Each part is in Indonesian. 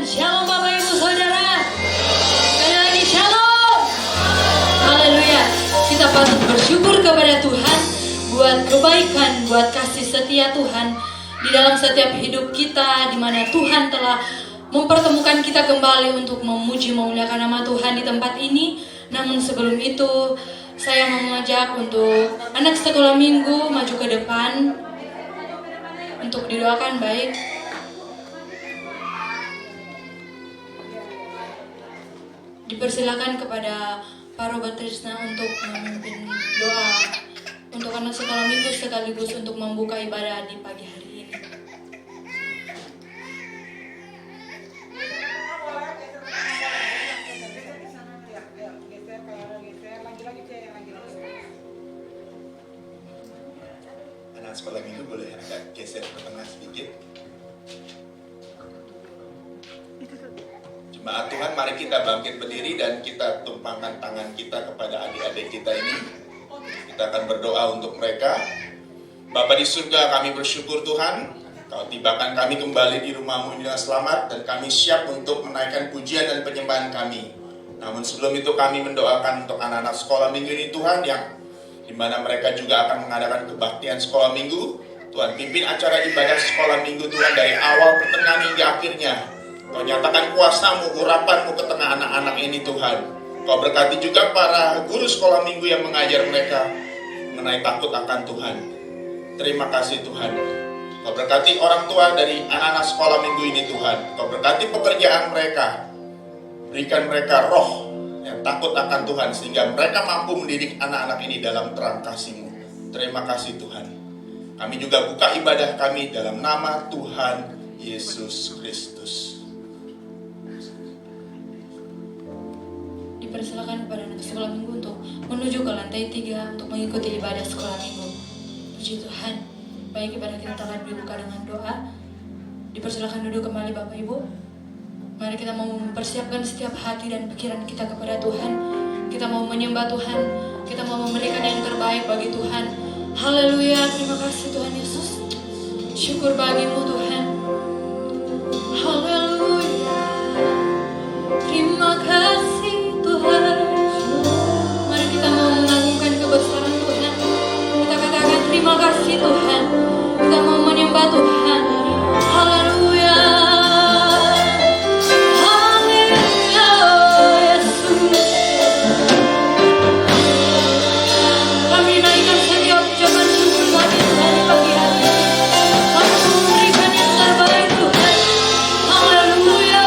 Tuhan. Shalom Bapak Ibu Saudara. Sekali lagi shalom. Haleluya. Kita patut bersyukur kepada Tuhan buat kebaikan, buat kasih setia Tuhan di dalam setiap hidup kita, di mana Tuhan telah mempertemukan kita kembali untuk memuji memuliakan nama Tuhan di tempat ini. Namun sebelum itu saya mau mengajak untuk anak sekolah minggu maju ke depan untuk didoakan baik. Dipersilakan kepada Pak Robert Trisna untuk memimpin doa untuk anak sekolah minggu sekaligus untuk membuka ibadah di pagi hari ini. Anak sekolah minggu boleh agak geser ke tengah sedikit. Jemaat Tuhan, mari kita bangkit berdiri dan kita tumpangkan tangan kita kepada adik-adik kita ini. Kita akan berdoa untuk mereka. Bapa di surga, kami bersyukur Tuhan, Kau tibakan kami kembali di rumah-Mu dengan selamat, dan kami siap untuk menaikkan pujian dan penyembahan kami. Namun sebelum itu kami mendoakan untuk anak-anak sekolah minggu ini Tuhan, yang dimana mereka juga akan mengadakan kebaktian sekolah minggu. Tuhan, pimpin acara ibadah sekolah minggu Tuhan dari awal, pertengahan hingga akhirnya. Kau nyatakan kuasa-Mu, urapan-Mu ke tengah anak-anak ini Tuhan. Kau berkati juga para guru sekolah minggu yang mengajar mereka mengenai takut akan Tuhan. Terima kasih Tuhan. Kau berkati orang tua dari anak-anak sekolah minggu ini Tuhan. Kau berkati pekerjaan mereka. Berikan mereka roh yang takut akan Tuhan, sehingga mereka mampu mendidik anak-anak ini dalam terang kasih-Mu. Terima kasih Tuhan. Kami juga buka ibadah kami dalam nama Tuhan Yesus Kristus. Dipersilakan kepada anak sekolah minggu untuk menuju ke lantai 3 untuk mengikuti ibadah sekolah minggu. Puji Tuhan. Baik, ibadah kita telah dibuka dengan doa. Dipersilakan duduk kembali Bapak Ibu. Mari kita mau mempersiapkan setiap hati dan pikiran kita kepada Tuhan. Kita mau menyembah Tuhan. Kita mau memberikan yang terbaik bagi Tuhan. Haleluya. Terima kasih Tuhan Yesus. Syukur bagi-Mu Tuhan. Haleluya. Terima kasih Tuhan. Mari kita mau mengagungkan kebesaran Tuhan. Kita katakan terima kasih Tuhan. Kita mau menyembah Tuhan. Haleluya. Haleluya Yesus. Kami naikkan setiap ucapan syukur bagi Tuhan di pagi hari ini. Kami memberikan yang terbaik Tuhan. Haleluya.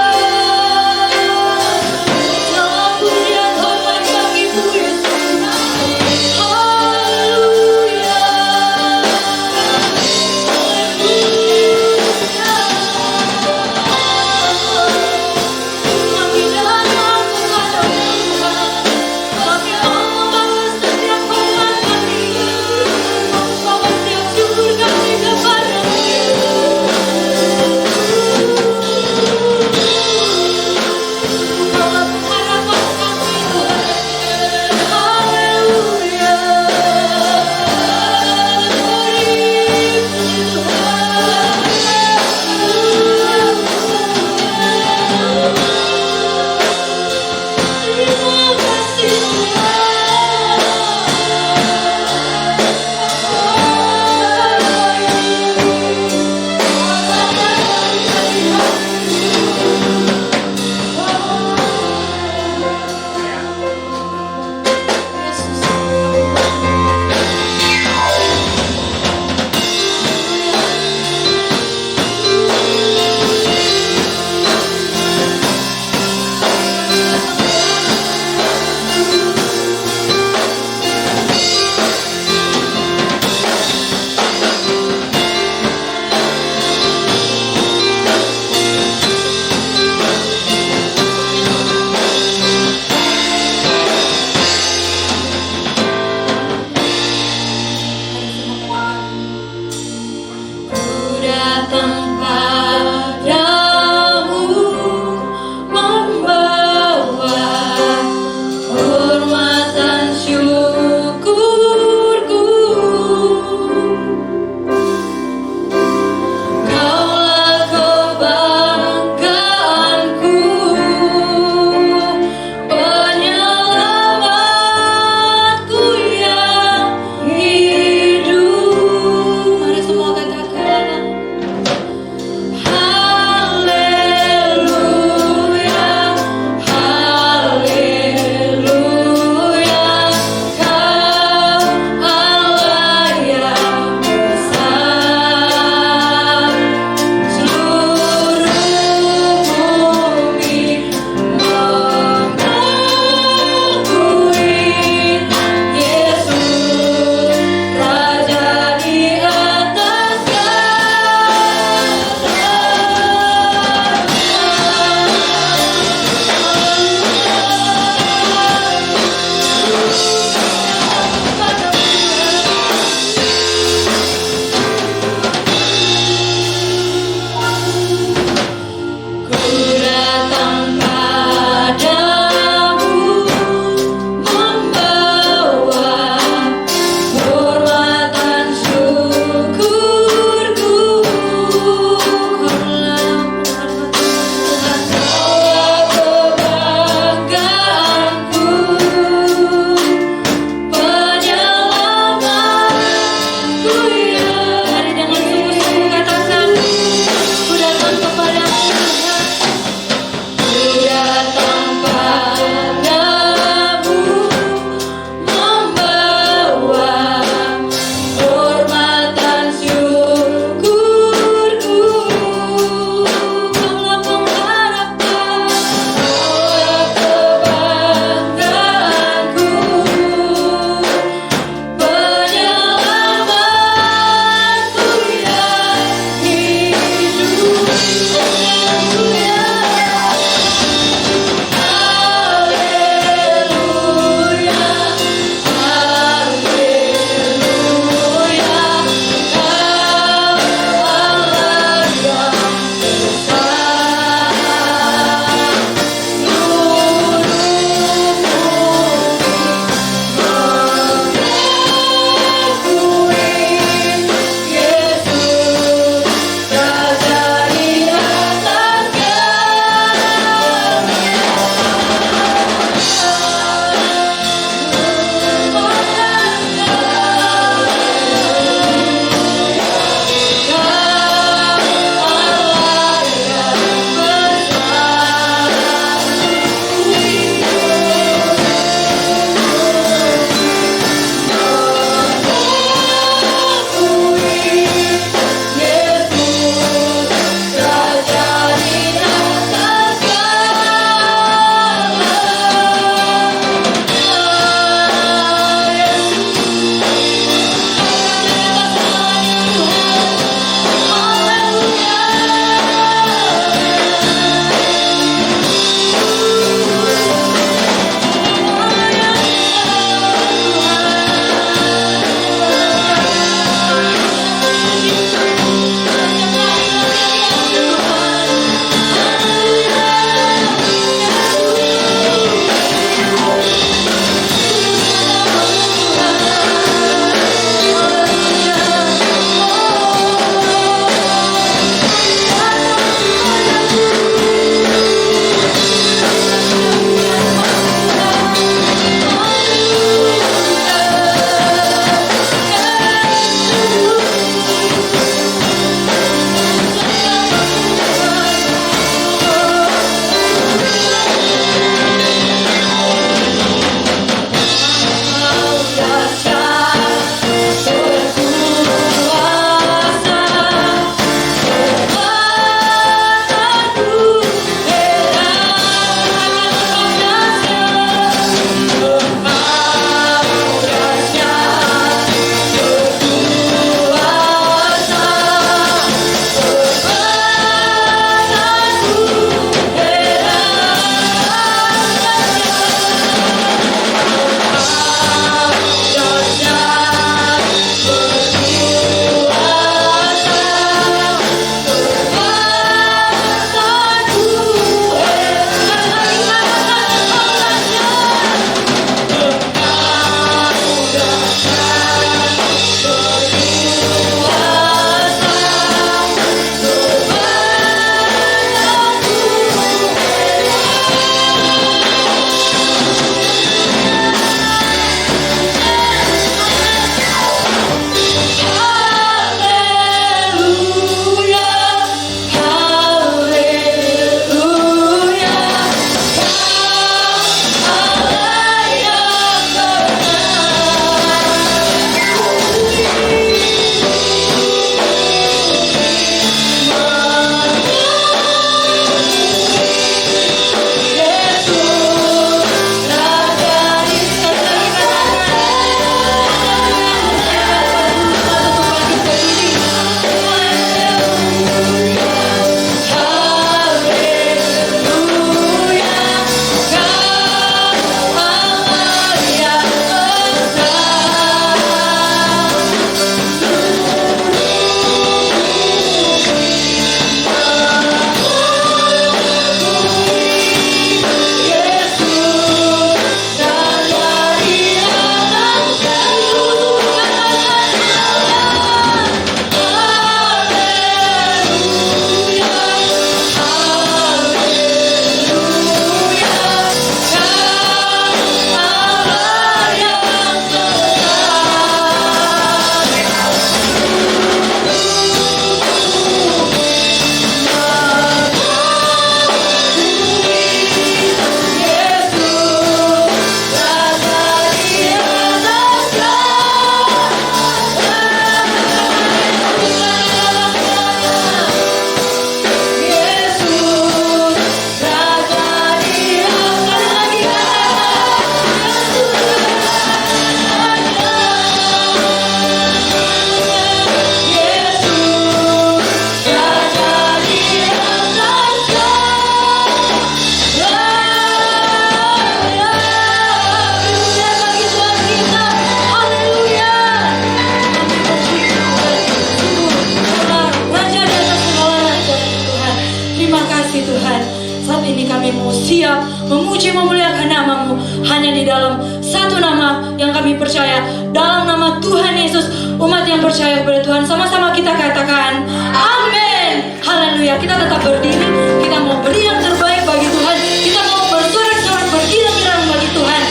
siap memuji memuliakan namamu hanya di dalam satu nama yang kami percaya, dalam nama Tuhan Yesus. Umat yang percaya kepada Tuhan sama-sama kita katakan amin. Haleluya. Kita tetap berdiri, kita mau beri yang terbaik bagi Tuhan, kita mau bersorak-sorak bergirang-girang bagi Tuhan.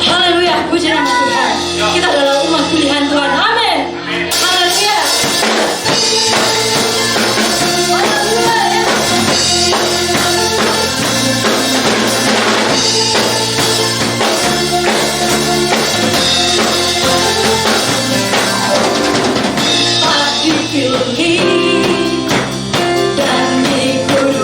Haleluya, puji nama Tuhan. Kita adalah umat pilihan Tuhan. Amin. Haleluya. Tak dipilih dan dikudus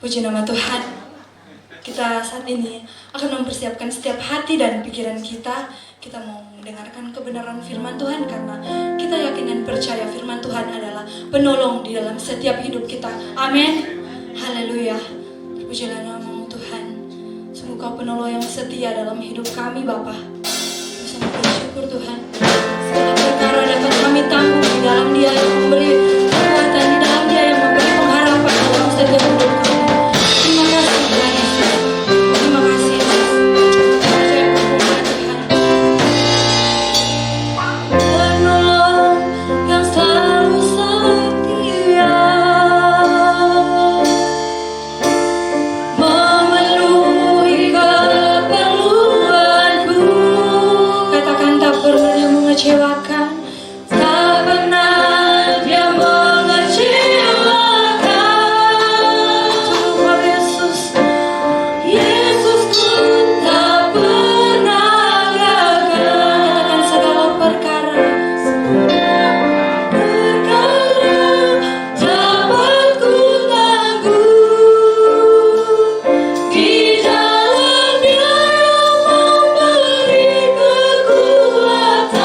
Puji nama Tuhan. Kita saat ini akan mempersiapkan setiap hati dan pikiran kita. Kita mau mendengarkan kebenaran firman Tuhan karena kita yakin dan percaya firman Tuhan adalah penolong di dalam setiap hidup kita. Amin. Haleluya. Pujilah nama Tuhan. Sungguh Kau penolong yang setia dalam hidup kami, Bapa. Sangat bersyukur Tuhan. Segala perkara dapat kami tanggung di dalam Dia yang memberi kekuatan, di dalam Dia yang memberi pengharapan dalam setiap hidup kami. Terima kasih Tuhan Yesus. Terima kasih Yesus. Percaya kepada Tuhan. Penolong yang selalu setia, memenuhi keperluanku. Katakan tak pernah dia mengecewakan. Tak pernah dia mengecewakan. Tuhan Yesus, Yesusku tak pernah gagal. Katakan segala perkara dapat ku tanggung di dalam Dia yang memberi kekuatan.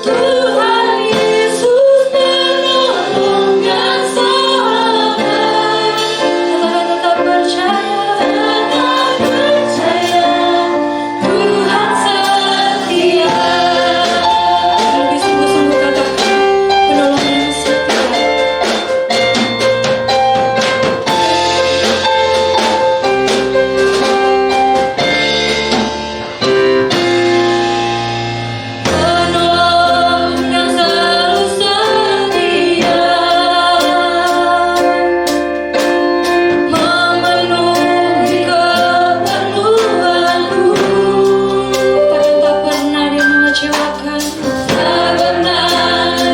Tuhan Yesus penolong yang selamat. Katakan tetap percaya, Tuhan setia. Lebih sungguh-sungguh katakan penolong yang setia. Penolong yang selalu setia, memenuhi keperluanku. Takkan tak pernah dia mengecewakan. Tak pernah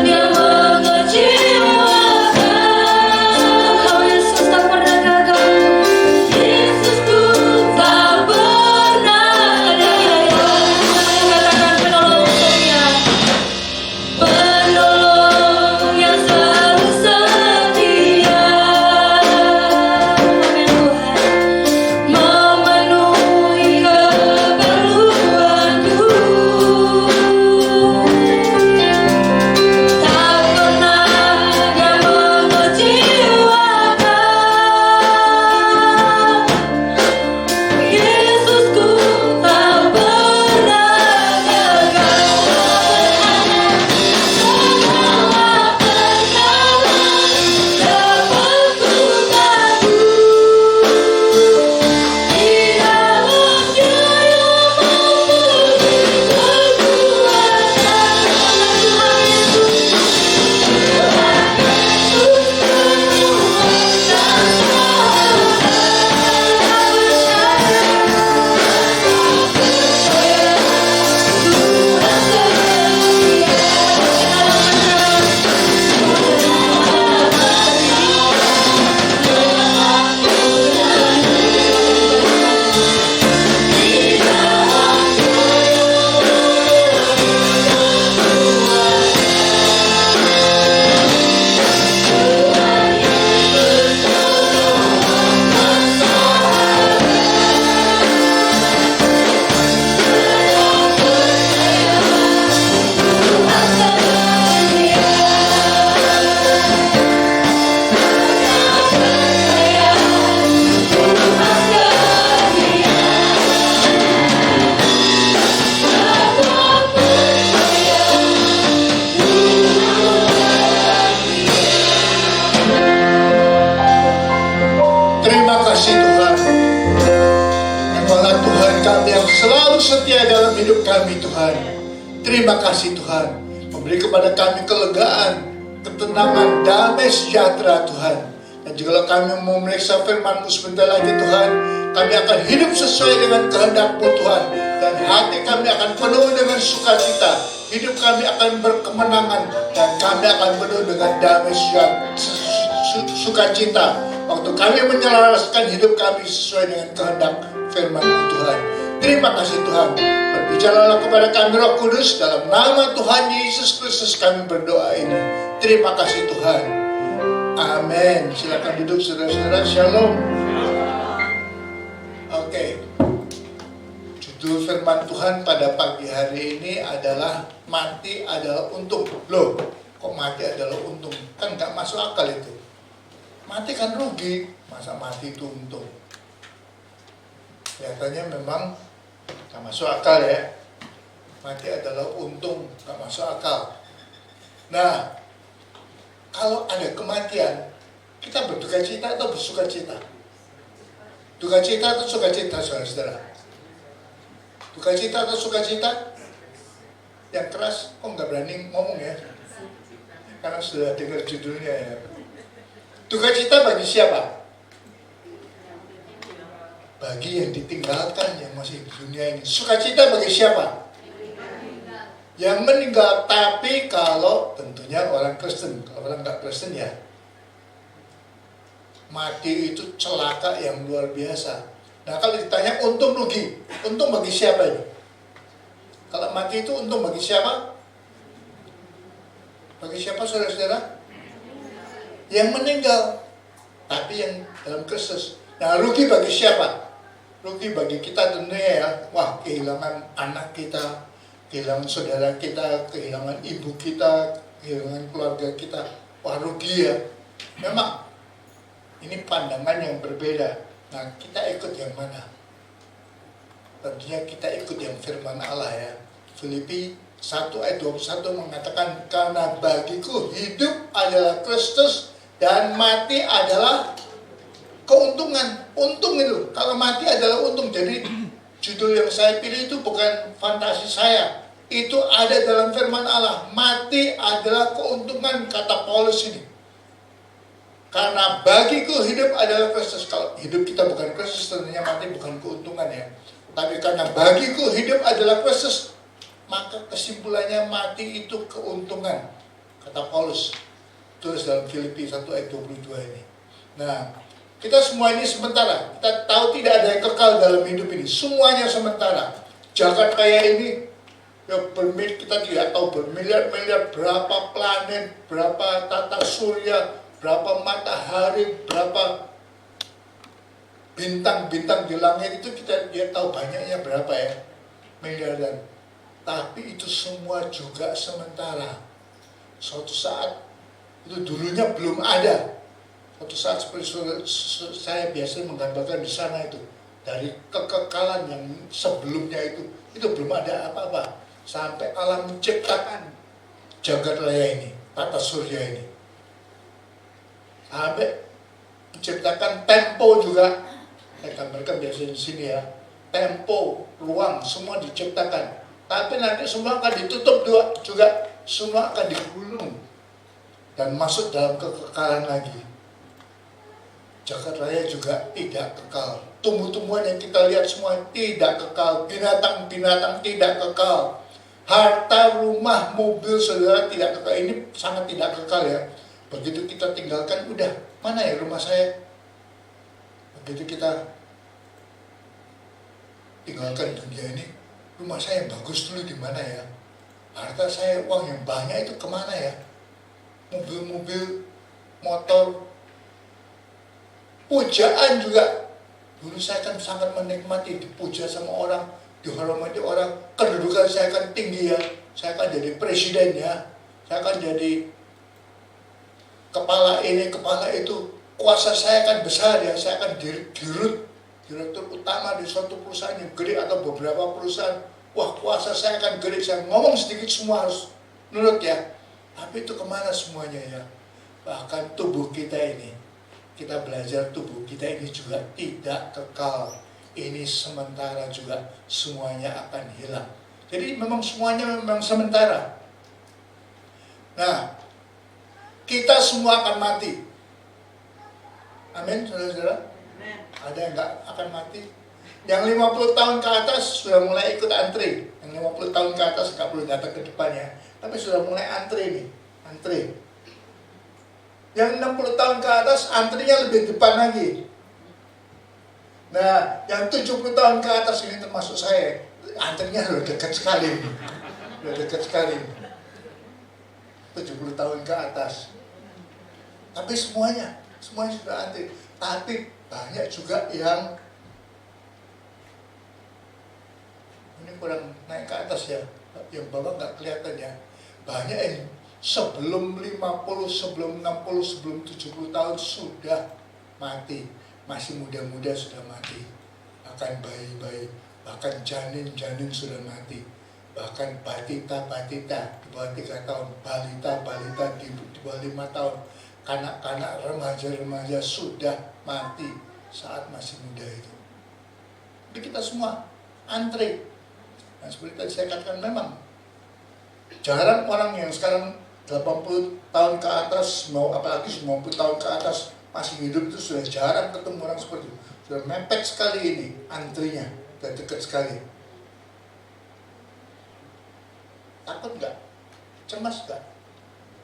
dia mengecewakan. Kau Yesus tak pernah gagal. Yesusku tak pernah gagal. Katakan penolong setia. Penolong yang selalu setia. Amin Tuhan. Memenuhi keperluanku. Tak pernah dia mengecewakan. Yesusku tak pernah gagal. Segala perkara dapat ku tanggung di dalam Dia yang memberi kekuatan. Tuhan Yesus, Tuhan Yesus penolong yang selamat. Terima kasih Tuhan. Memanglah Tuhan kami yang selalu setia dalam hidup kami Tuhan. Terima kasih Tuhan. Memberi kepada kami kelegaan, ketenangan, damai sejahtera Tuhan. Dan jika kami mau memeriksa firman-Mu sebentar lagi Tuhan, kami akan hidup sesuai dengan kehendak-Mu Tuhan. Dan hati kami akan penuh dengan sukacita. Hidup kami akan berkemenangan. Dan kami akan penuh dengan damai sukacita. Waktu kami menyelaraskan hidup kami sesuai dengan kehendak firman-Mu Tuhan. Terima kasih Tuhan. Berbicaralah kepada kami Roh Kudus. Dalam nama Tuhan Yesus Kristus kami berdoa ini. Terima kasih Tuhan. Amin. Silakan duduk saudara-saudara. Shalom. Oke. Judul firman Tuhan pada pagi hari ini adalah mati adalah untung. Loh, kok mati adalah untung? Kan nggak masuk akal itu. Mati kan rugi, masa mati itu untung? Kelihatannya memang nggak masuk akal ya. Mati adalah untung, nggak masuk akal. Nah, kalau ada kematian, kita berduka cita atau bersuka cita? Duka cita atau suka cita, saudara-saudara? Duka cita atau suka cita? Yang keras, kok nggak berani ngomong ya? Karena sudah dengar judulnya ya. Duka cita bagi siapa? Bagi yang ditinggalkan, yang masih di dunia ini. Sukacita bagi siapa? Yang meninggal. Tapi kalau tentunya orang Kristen, kalau orang nggak Kristen ya, mati itu celaka yang luar biasa. Nah, kalau ditanya untung rugi, untung bagi siapa ini? Kalau mati itu untung bagi siapa? Bagi siapa, saudara-saudara? Yang meninggal, tapi yang dalam Kristus. Nah, rugi bagi siapa? Rugi bagi kita tentunya ya. Wah, kehilangan anak kita, kehilangan saudara kita, kehilangan ibu kita, kehilangan keluarga kita. Wah, rugi ya. Memang ini pandangan yang berbeda. Nah, kita ikut yang mana? Tentunya kita ikut yang firman Allah ya. Filipi 1 ayat 21 mengatakan, karena bagiku hidup adalah Kristus dan mati adalah keuntungan. Untung itu, kalau mati adalah untung. Jadi judul yang saya pilih itu bukan fantasi saya, itu ada dalam firman Allah. Mati adalah keuntungan, kata Paulus ini. Karena bagiku hidup adalah Kristus. Kalau hidup kita bukan Kristus, tentunya mati bukan keuntungan ya. Tapi karena bagiku hidup adalah Kristus, maka kesimpulannya mati itu keuntungan, kata Paulus. Tulis dalam Filipi 1 ayat 22 ini. Nah, kita semua ini sementara. Kita tahu tidak ada yang kekal dalam hidup ini. Semuanya sementara. Jagat raya ini, ya kita tidak tahu bermiliar-miliar berapa planet, berapa tata surya, berapa matahari, berapa bintang-bintang di langit itu dia tahu banyaknya berapa ya, miliaran. Tapi itu semua juga sementara. Suatu saat itu dulunya belum ada. Suatu saat seperti saya biasa menggambarkan di sana itu, dari kekekalan yang sebelumnya itu belum ada apa-apa sampai Allah menciptakan jagat raya ini, tata surya ini, sampai menciptakan tempo juga. Saya gambarkan biasa di sini ya, tempo, ruang semua diciptakan. Tapi nanti semua akan ditutup juga, semua akan digulung dan masuk dalam kekekalan lagi. Jagat raya juga tidak kekal. Tumbuh-tumbuhan yang kita lihat semua tidak kekal. Binatang-binatang tidak kekal. Harta, rumah, mobil, saudara tidak kekal. Ini sangat tidak kekal ya. Begitu kita tinggalkan, udah, mana ya rumah saya? Begitu kita tinggalkan dunia ini, rumah saya yang bagus dulu di mana ya? Harta saya, uang yang banyak itu kemana ya? Mobil-mobil, motor, pujaan juga. Dulu saya kan sangat menikmati dipuja sama orang, dihormati orang. Kedudukan saya kan tinggi ya. Saya kan jadi presiden ya. Saya kan jadi kepala ini, kepala itu. Kuasa saya kan besar ya. Saya kan direktur utama di suatu perusahaan yang gede atau beberapa perusahaan. Wah, kuasa saya kan gede. Saya ngomong sedikit semua harus nurut ya. Tapi itu kemana semuanya ya? Bahkan tubuh kita ini, kita belajar tubuh kita ini juga tidak kekal. Ini sementara juga, semuanya akan hilang. Jadi memang semuanya memang sementara. Nah, kita semua akan mati. Amin, saudara-saudara? Ada yang nggak akan mati? Yang 50 tahun ke atas sudah mulai ikut antri. Yang 50 tahun ke atas nggak perlu datang ke depannya. Tapi sudah mulai antri nih, antri. Yang 60 tahun ke atas antrinya lebih depan lagi. Nah, yang 70 tahun ke atas ini termasuk saya, antrinya sudah dekat sekali. Sudah dekat sekali. 70 tahun ke atas. Tapi semuanya sudah antri. Tapi banyak juga yang ini kurang naik ke atas ya, yang bawah nggak kelihatan ya. Banyak yang sebelum 50, sebelum 60, sebelum 70 tahun sudah mati. Masih muda-muda sudah mati. Bahkan bayi-bayi, bahkan janin-janin sudah mati. Bahkan batita-batita di bawah 3 tahun, balita-balita di bawah 5 tahun, kanak-kanak, remaja-remaja sudah mati saat masih muda itu. Jadi kita semua antri. Nah, seperti tadi saya katakan, memang jarang orang yang sekarang 80 tahun ke atas, mau apalagi 90 tahun ke atas masih hidup, itu sudah jarang ketemu orang seperti itu. Sudah mepet sekali ini antrinya, sudah dekat sekali. Takut nggak? Cemas nggak?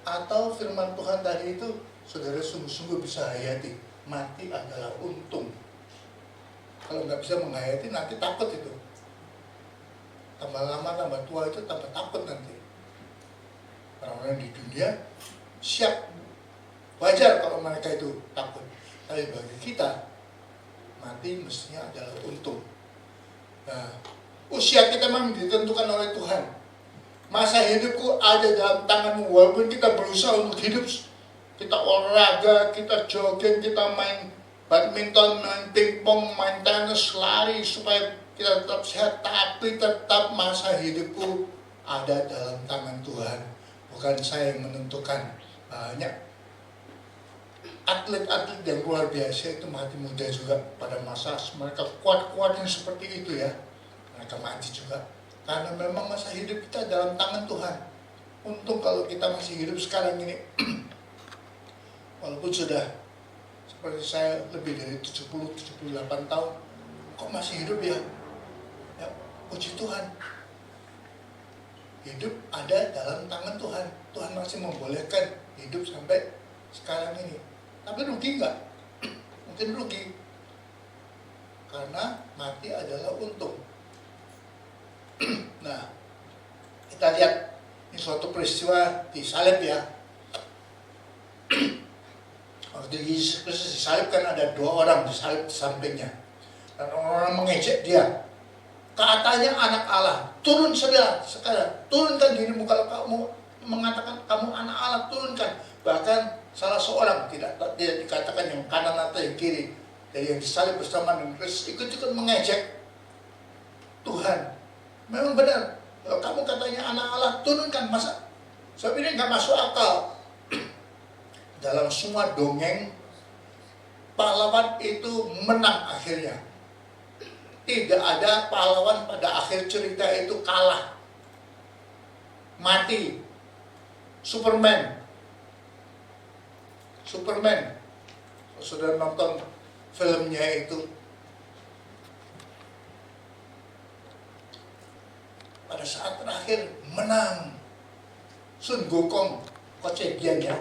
Atau firman Tuhan tadi itu saudara sungguh-sungguh bisa hayati, mati adalah untung. Kalau nggak bisa menghayati, nanti takut itu. Tambah lama, tambah tua itu tambah takut nanti. Orang-orang di dunia siap, wajar kalau mereka itu takut. Tapi bagi kita, mati mestinya adalah untung. Nah, usia kita memang ditentukan oleh Tuhan. Masa hidupku ada dalam tanganmu, walaupun kita berusaha untuk hidup, kita olahraga, kita jogging, kita main badminton, main pingpong, main tenis, lari supaya kita tetap sehat, tapi tetap masa hidupku ada dalam tangan Tuhan. Bukan saya yang menentukan. Banyak atlet-atlet yang luar biasa itu mati muda juga pada masa mereka kuat-kuat yang seperti itu ya. Mereka mati juga. Karena memang masa hidup kita dalam tangan Tuhan. Untung kalau kita masih hidup sekarang ini. Walaupun sudah seperti saya lebih dari 70-78 tahun, kok masih hidup ya? Ya, puji Tuhan. Hidup ada dalam tangan Tuhan. Tuhan masih membolehkan hidup sampai sekarang ini. Tapi rugi nggak? Mungkin rugi. Karena mati adalah untung. Nah, kita lihat ini suatu peristiwa di salib ya. Waktu Yesus Kristus disalib kan ada 2 orang disalib di sampingnya. Dan orang-orang mengejek dia. Katanya anak Allah, turun sekarang, turunkan dirimu kalau kamu mengatakan kamu anak Allah, turunkan. Bahkan salah seorang tidak dikatakan yang kanan atau yang kiri, dari yang disalib bersama dengan Kristus ikut-ikut mengejek Tuhan. Memang benar, kalau kamu katanya anak Allah, turunkan. Masa? Sebab ini nggak masuk akal. Dalam semua dongeng, pahlawan itu menang akhirnya. Tidak ada pahlawan pada akhir cerita itu kalah, mati. Superman. Saudara nonton filmnya itu, pada saat terakhir menang. Sun Gokong, Kocedian ya,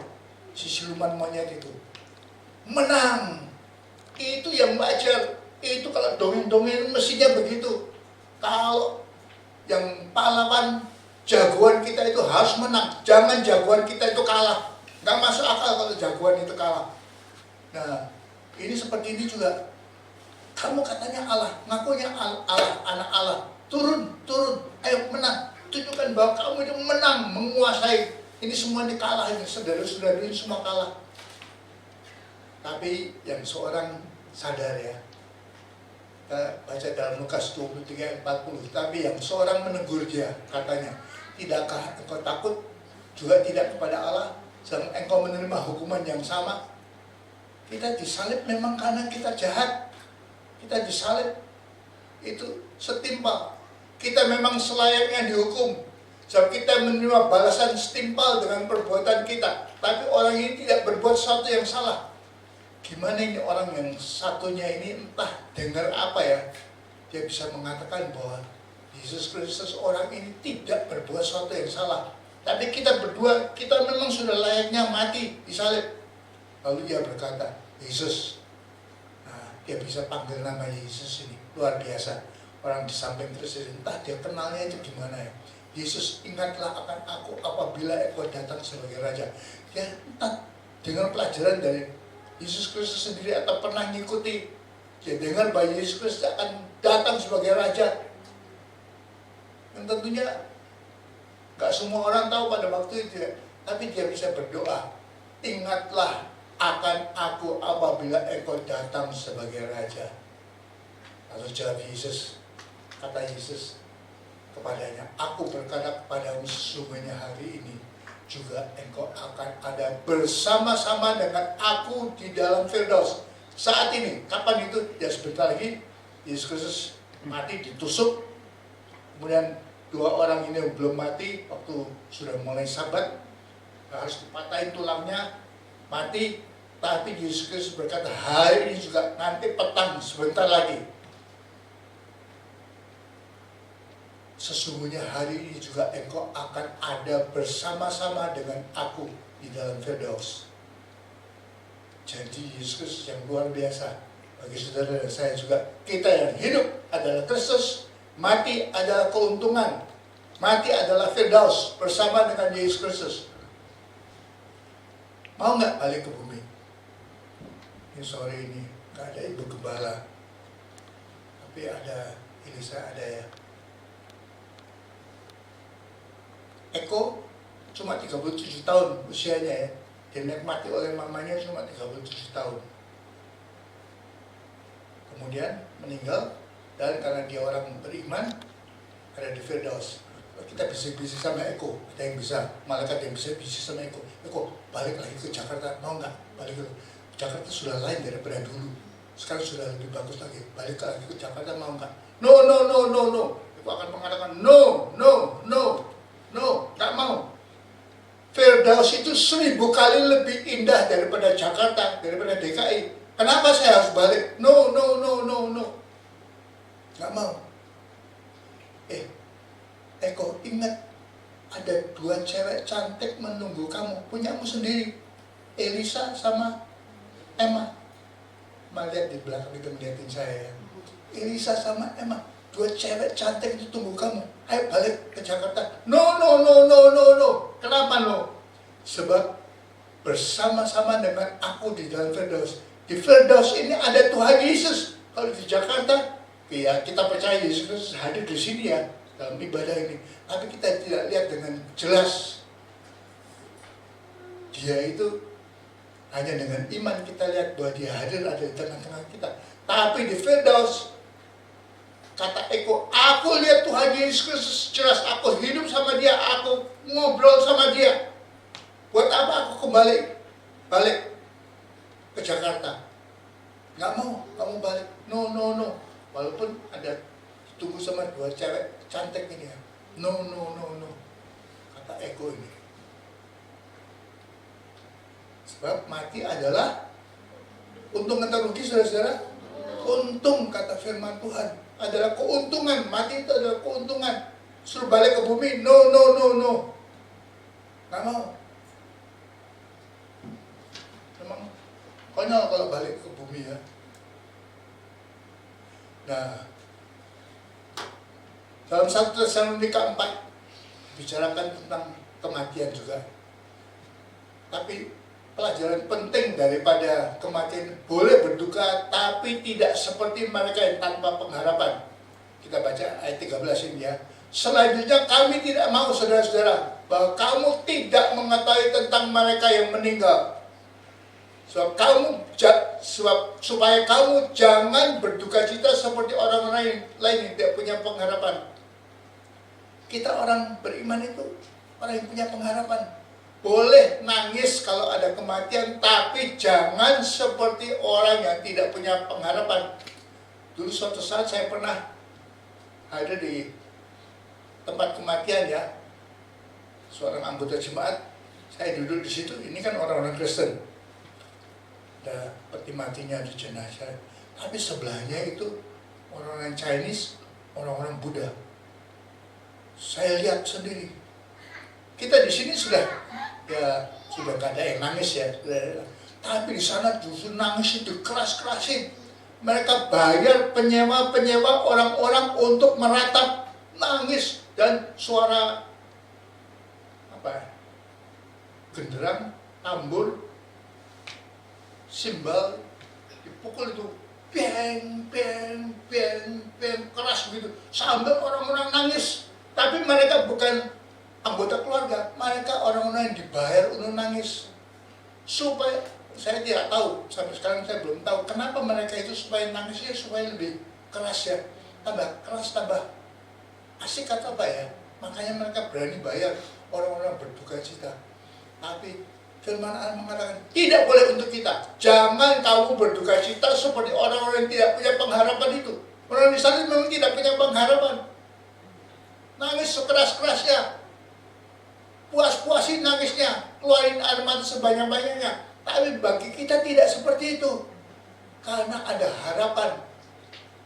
si siluman monyet itu menang. Itu yang wajar. Itu kalau dongeng-dongeng mestinya begitu. Kalau yang pahlawan jagoan kita itu harus menang, jangan jagoan kita itu kalah. Nggak masuk akal kalau jagoan itu kalah. Nah, ini seperti ini juga. Kamu katanya Allah, ngakunya Allah, anak Allah. Turun, ayo menang. Tunjukkan bahwa kamu itu menang, menguasai. Ini semua dikalah, ini saudara-saudara ini semua kalah. Tapi yang seorang sadar ya, kita baca dalam Lukas 23:40, tapi yang seorang menegur dia, katanya, tidakkah engkau takut juga tidak kepada Allah, sedang engkau menerima hukuman yang sama? Kita disalib memang karena kita jahat. Kita disalib itu setimpal. Kita memang selayaknya dihukum, sebab kita menerima balasan setimpal dengan perbuatan kita. Tapi orang ini tidak berbuat sesuatu yang salah. Gimana ini orang yang satunya ini entah dengar apa ya, dia bisa mengatakan bahwa Yesus Kristus orang ini tidak berbuat sesuatu yang salah. Tapi kita berdua, kita memang sudah layaknya mati disalib. Lalu dia berkata, Yesus. Nah, dia bisa panggil nama Yesus ini, luar biasa. Orang di samping Kristus, entah dia kenalnya itu gimana ya. Yesus, ingatlah akan aku apabila engkau datang sebagai Raja. Dia entah dengar pelajaran dari Yesus Kristus sendiri atau pernah ngikuti, dia dengar bahwa Yesus Kristus akan datang sebagai Raja. Dan tentunya gak semua orang tahu pada waktu itu ya, tapi dia bisa berdoa, ingatlah akan aku apabila engkau datang sebagai Raja. Lalu jawab Yesus, kata Yesus kepadanya, aku berkata kepadamu sesungguhnya hari ini juga engkau akan ada bersama-sama dengan aku di dalam Firdaus. Saat ini, kapan itu? Ya sebentar lagi Yesus Kristus mati, ditusuk. Kemudian dua orang ini yang belum mati, waktu sudah mulai Sabat, harus dipatahin tulangnya, mati. Tapi Yesus Kristus berkata, hari ini juga, nanti petang sebentar lagi, sesungguhnya hari ini juga engkau akan ada bersama-sama dengan aku di dalam Firdaus. Jadi Yesus Kristus yang luar biasa. Bagi saudara dan saya juga, kita yang hidup adalah Kristus, mati adalah keuntungan, mati adalah Firdaus bersama dengan Yesus Kristus. Mau nggak balik ke bumi? Ini sore ini nggak ada ibu gembala, tapi ada Elisa, ada ya. Eko cuma 37 tahun usianya ya. Dinikmati oleh mamanya cuma 37 tahun. Kemudian meninggal, dan karena dia orang beriman, ada di Firdaus. Kita bisa sama Eko, ada yang bisa, malaikat yang bisa sama Eko. Eko, balik lagi ke Jakarta, mau nggak? Balik ke Jakarta sudah lain daripada dulu. Sekarang sudah lebih bagus lagi. Balik lagi ke Jakarta, mau nggak? No. Eko akan mengatakan no, nggak mau. Firdaus itu 1000 kali lebih indah daripada Jakarta, daripada DKI. Kenapa saya harus balik? No. Nggak mau. Eko, ingat, ada 2 cewek cantik menunggu kamu, punyamu sendiri, Elisa sama Emma. Lihat di belakang itu, melihatin saya ya. Elisa sama Emma, 2 cewek cantik itu tunggu kamu. Ayo balik ke Jakarta. No. Kenapa no? Sebab bersama-sama dengan aku di dalam Firdaus. Di Firdaus ini ada Tuhan Yesus. Kalau di Jakarta, ya kita percaya Yesus Kristus hadir di sini ya, dalam ibadah ini. Tapi kita tidak lihat dengan jelas. Dia itu hanya dengan iman kita lihat bahwa dia hadir ada di tengah-tengah kita. Tapi di Firdaus, kata Eko, aku lihat Tuhan Yesus Kristus jelas, aku hidup sama dia, aku ngobrol sama dia. Buat apa aku balik ke Jakarta? Nggak mau, kamu balik. No. Walaupun ada ditunggu sama 2 cewek cantik ini ya. No. Kata Eko ini. Sebab mati adalah untung atau rugi, saudara-saudara? Untung, kata firman Tuhan, adalah keuntungan. Mati itu adalah keuntungan. Suruh balik ke bumi, no. Nggak mau. Memang konyol kalau balik ke bumi ya. Nah, dalam 1 Tesalonika 4 bicarakan tentang kematian juga. Tapi pelajaran penting daripada kematian, boleh berduka tapi tidak seperti mereka yang tanpa pengharapan. Kita baca ayat 13 ini ya. Selanjutnya kami tidak mau, saudara-saudara, bahwa kamu tidak mengetahui tentang mereka yang meninggal. Supaya kamu jangan berduka cita seperti orang-orang lain yang tidak punya pengharapan. Kita orang beriman itu orang yang punya pengharapan. Boleh nangis kalau ada kematian, tapi jangan seperti orang yang tidak punya pengharapan. Dulu suatu saat saya pernah ada di tempat kematian ya, seorang anggota jemaat. Saya duduk di situ. Ini kan orang-orang Kristen, ada peti matinya di jenazah. Tapi sebelahnya itu orang-orang Chinese, orang-orang Buddha. Saya lihat sendiri. Kita di sini sudah gak ada yang nangis ya. Tapi di sana justru nangis itu keras-kerasin. Mereka bayar penyewa orang-orang untuk meratap, nangis, dan suara genderang, tambur, simbal dipukul itu beng beng beng beng keras begitu sampai orang-orang nangis. Tapi mereka bukan anggota keluarga, mereka orang-orang yang dibayar untuk nangis. Supaya saya tidak tahu, sampai sekarang saya belum tahu kenapa mereka itu supaya nangisnya supaya lebih keras ya, tambah keras tambah asik atau apa ya. Makanya mereka berani bayar orang-orang berduka cita. Tapi firman Allah mengatakan tidak boleh untuk kita. Jangan kamu berduka cita seperti orang-orang yang tidak punya pengharapan itu. Orang di sana memang tidak punya pengharapan. Nangis sekeras-kerasnya, puas-puasin nangisnya, keluarin air mata sebanyak-banyaknya. Tapi bagi kita tidak seperti itu. Karena ada harapan.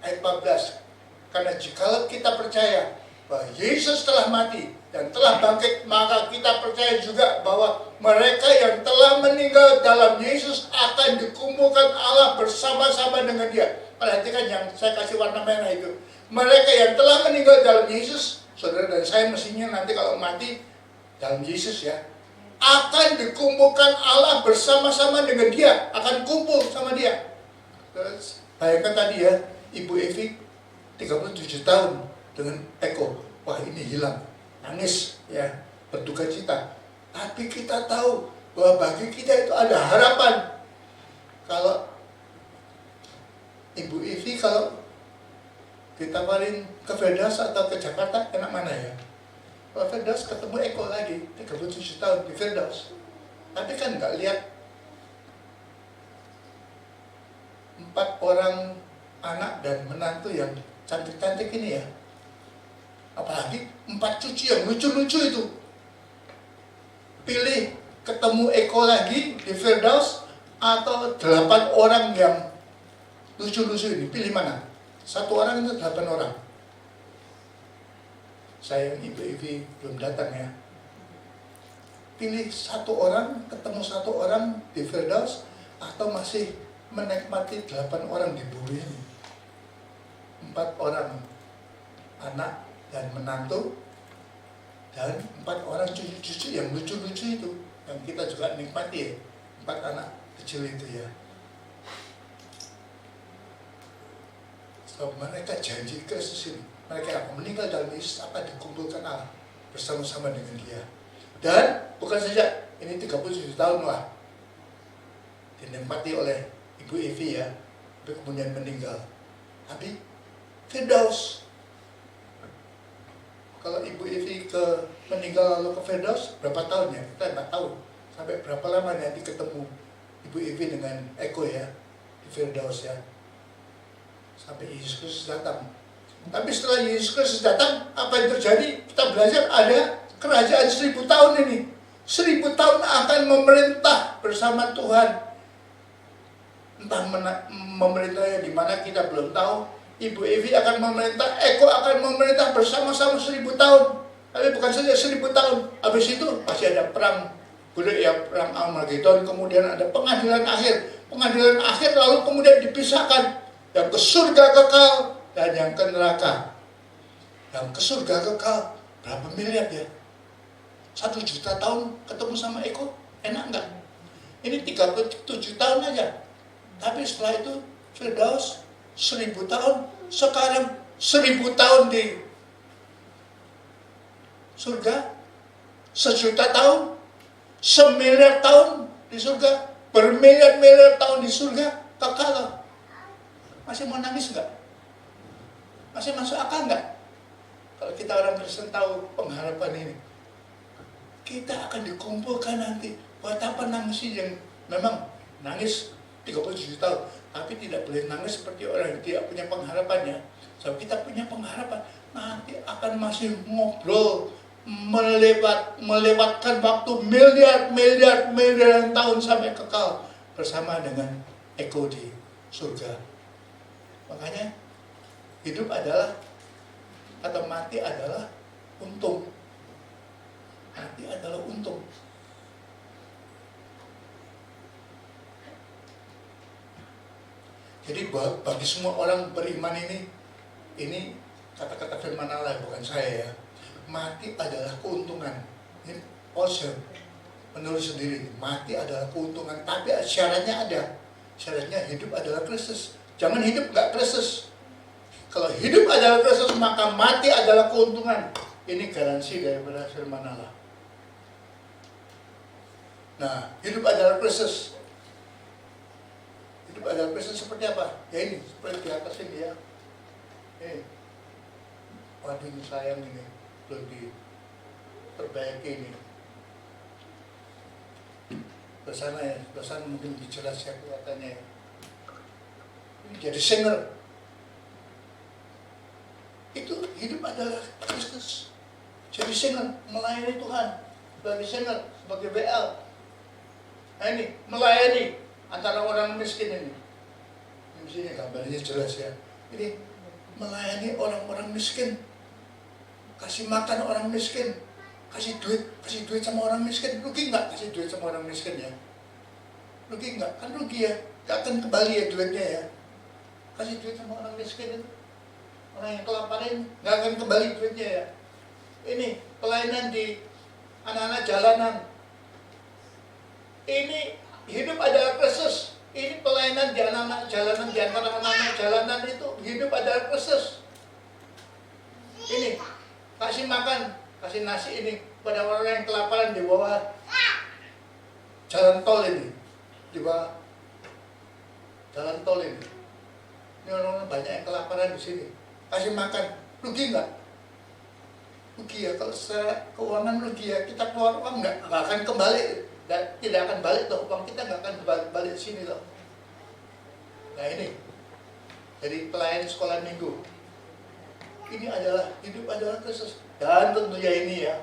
Ayat 14. Karena jikalau kita percaya bahwa Yesus telah mati dan telah bangkit, maka kita percaya juga bahwa mereka yang telah meninggal dalam Yesus akan dikumpulkan Allah bersama-sama dengan Dia. Perhatikan yang saya kasih warna merah itu. Mereka yang telah meninggal dalam Yesus, saudara dan saya mestinya nanti kalau mati dalam Yesus ya, akan dikumpulkan Allah bersama-sama dengan Dia, akan kumpul sama Dia. Terus, bayangkan tadi ya, Ibu Evi 37 tahun dengan Eko, wah ini hilang, nangis ya, berduka cita. Tapi kita tahu bahwa bagi kita itu ada harapan. Kalau Ibu Evi kalau ditawarin ke Firdaus atau ke Jakarta, enak mana ya? Kalau Firdaus ketemu Eko lagi, 37 tahun di Firdaus. Tapi kan nggak lihat 4 orang anak dan menantu yang cantik-cantik ini ya. Apalagi 4 cucu yang lucu-lucu itu. Pilih ketemu Eko lagi di Firdaus atau 8 orang yang lucu-lucu ini, pilih mana? 1 orang itu 8 orang. Sayang Ibu Evi belum datang ya. Pilih 1 orang, ketemu 1 orang di Firdaus, atau masih menikmati 8 orang di bumi ini. 4 orang anak dan menantu, dan 4 orang cucu-cucu yang lucu-lucu itu, yang kita juga nikmati ya. 4 anak kecil itu ya. So, mereka janji Kristus ini, mereka yang meninggal dalam Yesus akan dikumpulkan Allah bersama-sama dengan Dia. Dan bukan saja ini 37 tahun lah dinikmati oleh Ibu Evi ya, tapi kemudian meninggal. Tapi Firdaus, kalau Ibu Evi meninggal lalu ke Firdaus, berapa tahun ya? Kita nggak tahu sampai berapa lama nanti ketemu Ibu Evi dengan Eko ya di Firdaus ya, sampai Yesus Kristus datang. Tapi setelah Yesus Kristus datang, apa yang terjadi? Kita belajar ada kerajaan 1000 tahun ini. 1000 tahun akan memerintah bersama Tuhan. Entah memerintahnya di mana kita belum tahu. Ibu Evi akan memerintah, Eko akan memerintah bersama-sama 1000 tahun. Tapi bukan saja 1000 tahun. Habis itu pasti ada perang gede ya, perang Armageddon. Kemudian ada pengadilan akhir. Pengadilan akhir lalu kemudian dipisahkan. Yang ke surga kekal dan yang ke neraka. Yang ke surga kekal berapa miliar ya? 1 juta tahun ketemu sama Eko, enak enggak? Ini 37 tahun aja. Tapi setelah itu Firdaus 1000 tahun, sekarang 1000 tahun di surga, 1 juta tahun, 1.000.000.000 tahun di surga, bermiliar-miliar tahun di surga, kekal. Masih mau nangis enggak? Masih masuk akal enggak? Kalau kita orang Kristen tahu pengharapan ini, kita akan dikumpulkan nanti. Buat apa nangis yang memang nangis 37 tahun, tapi tidak boleh nangis seperti orang yang tidak punya pengharapannya. Sebab kita punya pengharapan, nanti akan masih ngobrol, melewatkan waktu miliar tahun sampai kekal bersama dengan Eko di surga. Makanya hidup adalah atau mati adalah untung. Mati adalah untung. Jadi bagi semua orang beriman ini kata-kata firman Allah, bukan saya ya. Mati adalah keuntungan. Ini Paul menulis sendiri, mati adalah keuntungan, tapi syaratnya ada. Syaratnya hidup adalah Kristus. Jangan hidup nggak Kristus. Kalau hidup adalah Kristus, maka mati adalah keuntungan. Ini garansi daripada firman Allah. Nah, hidup adalah Kristus. Hidup adalah Kristus seperti apa? Ya ini, seperti di atas ini ya. Waduh, ini sayang ini. Belum diperbaiki ini. Bersana ya, bersana mungkin dijelas ya kelihatannya. Ini jadi single. Itu hidup adalah Kristus. Jadi single, melayani Tuhan. Sebagai single, sebagai BL. Nah ini, melayani antara orang miskin ini. Di sini gambarnya jelas ya. Ini melayani orang-orang miskin. Kasih makan orang miskin. Kasih duit sama orang miskin. Rugi nggak kasih duit sama orang miskin ya? Rugi nggak? Kan rugi ya. Nggak akan kembali ya duitnya ya. Kasih duit sama orang miskin itu. Orang yang kelaparan nggak akan kembali duitnya ya. Ini pelayanan di anak-anak jalanan. Ini hidup adalah Kristus. Ini pelayanan di anak-anak jalanan, di antara anak-anak jalanan itu hidup adalah Kristus. Ini kasih makan, kasih nasi ini pada orang yang kelaparan di bawah jalan tol ini, di bawah jalan tol ini. Ini orang-orang banyak yang kelaparan di sini. Kasih makan, rugi nggak? Rugi ya, kalau secara keuangan rugi ya. Kita keluar uang nggak akan kembali, dan tidak akan balik loh, uang kita nggak akan balik sini loh. Nah ini, jadi pelayan sekolah minggu. Ini adalah hidup adalah Kristus. Dan tentunya ini ya,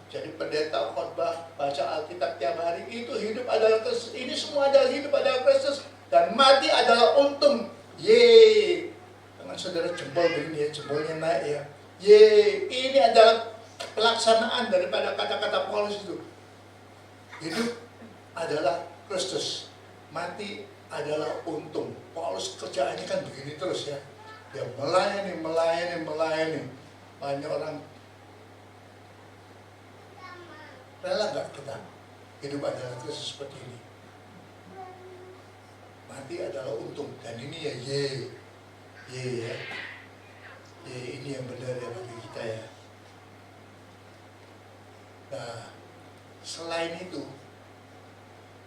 jadi pendeta khotbah, baca Alkitab tiap hari, itu hidup adalah Kristus. Ini semua adalah hidup adalah Kristus. Dan mati adalah untung. Yeay. Dengan saudara jempol begini ya, jempolnya naik ya. Yeay. Ini adalah pelaksanaan daripada kata-kata Paulus itu. Hidup adalah Kristus. Mati adalah untung. Paulus kerjaannya kan begini terus ya. Dia melayani. Banyak orang rela nggak kita hidup adalah Kristus seperti ini. Mati adalah untung. Dan ini ya ya. Ini yang benar ya bagi kita ya. Nah, selain itu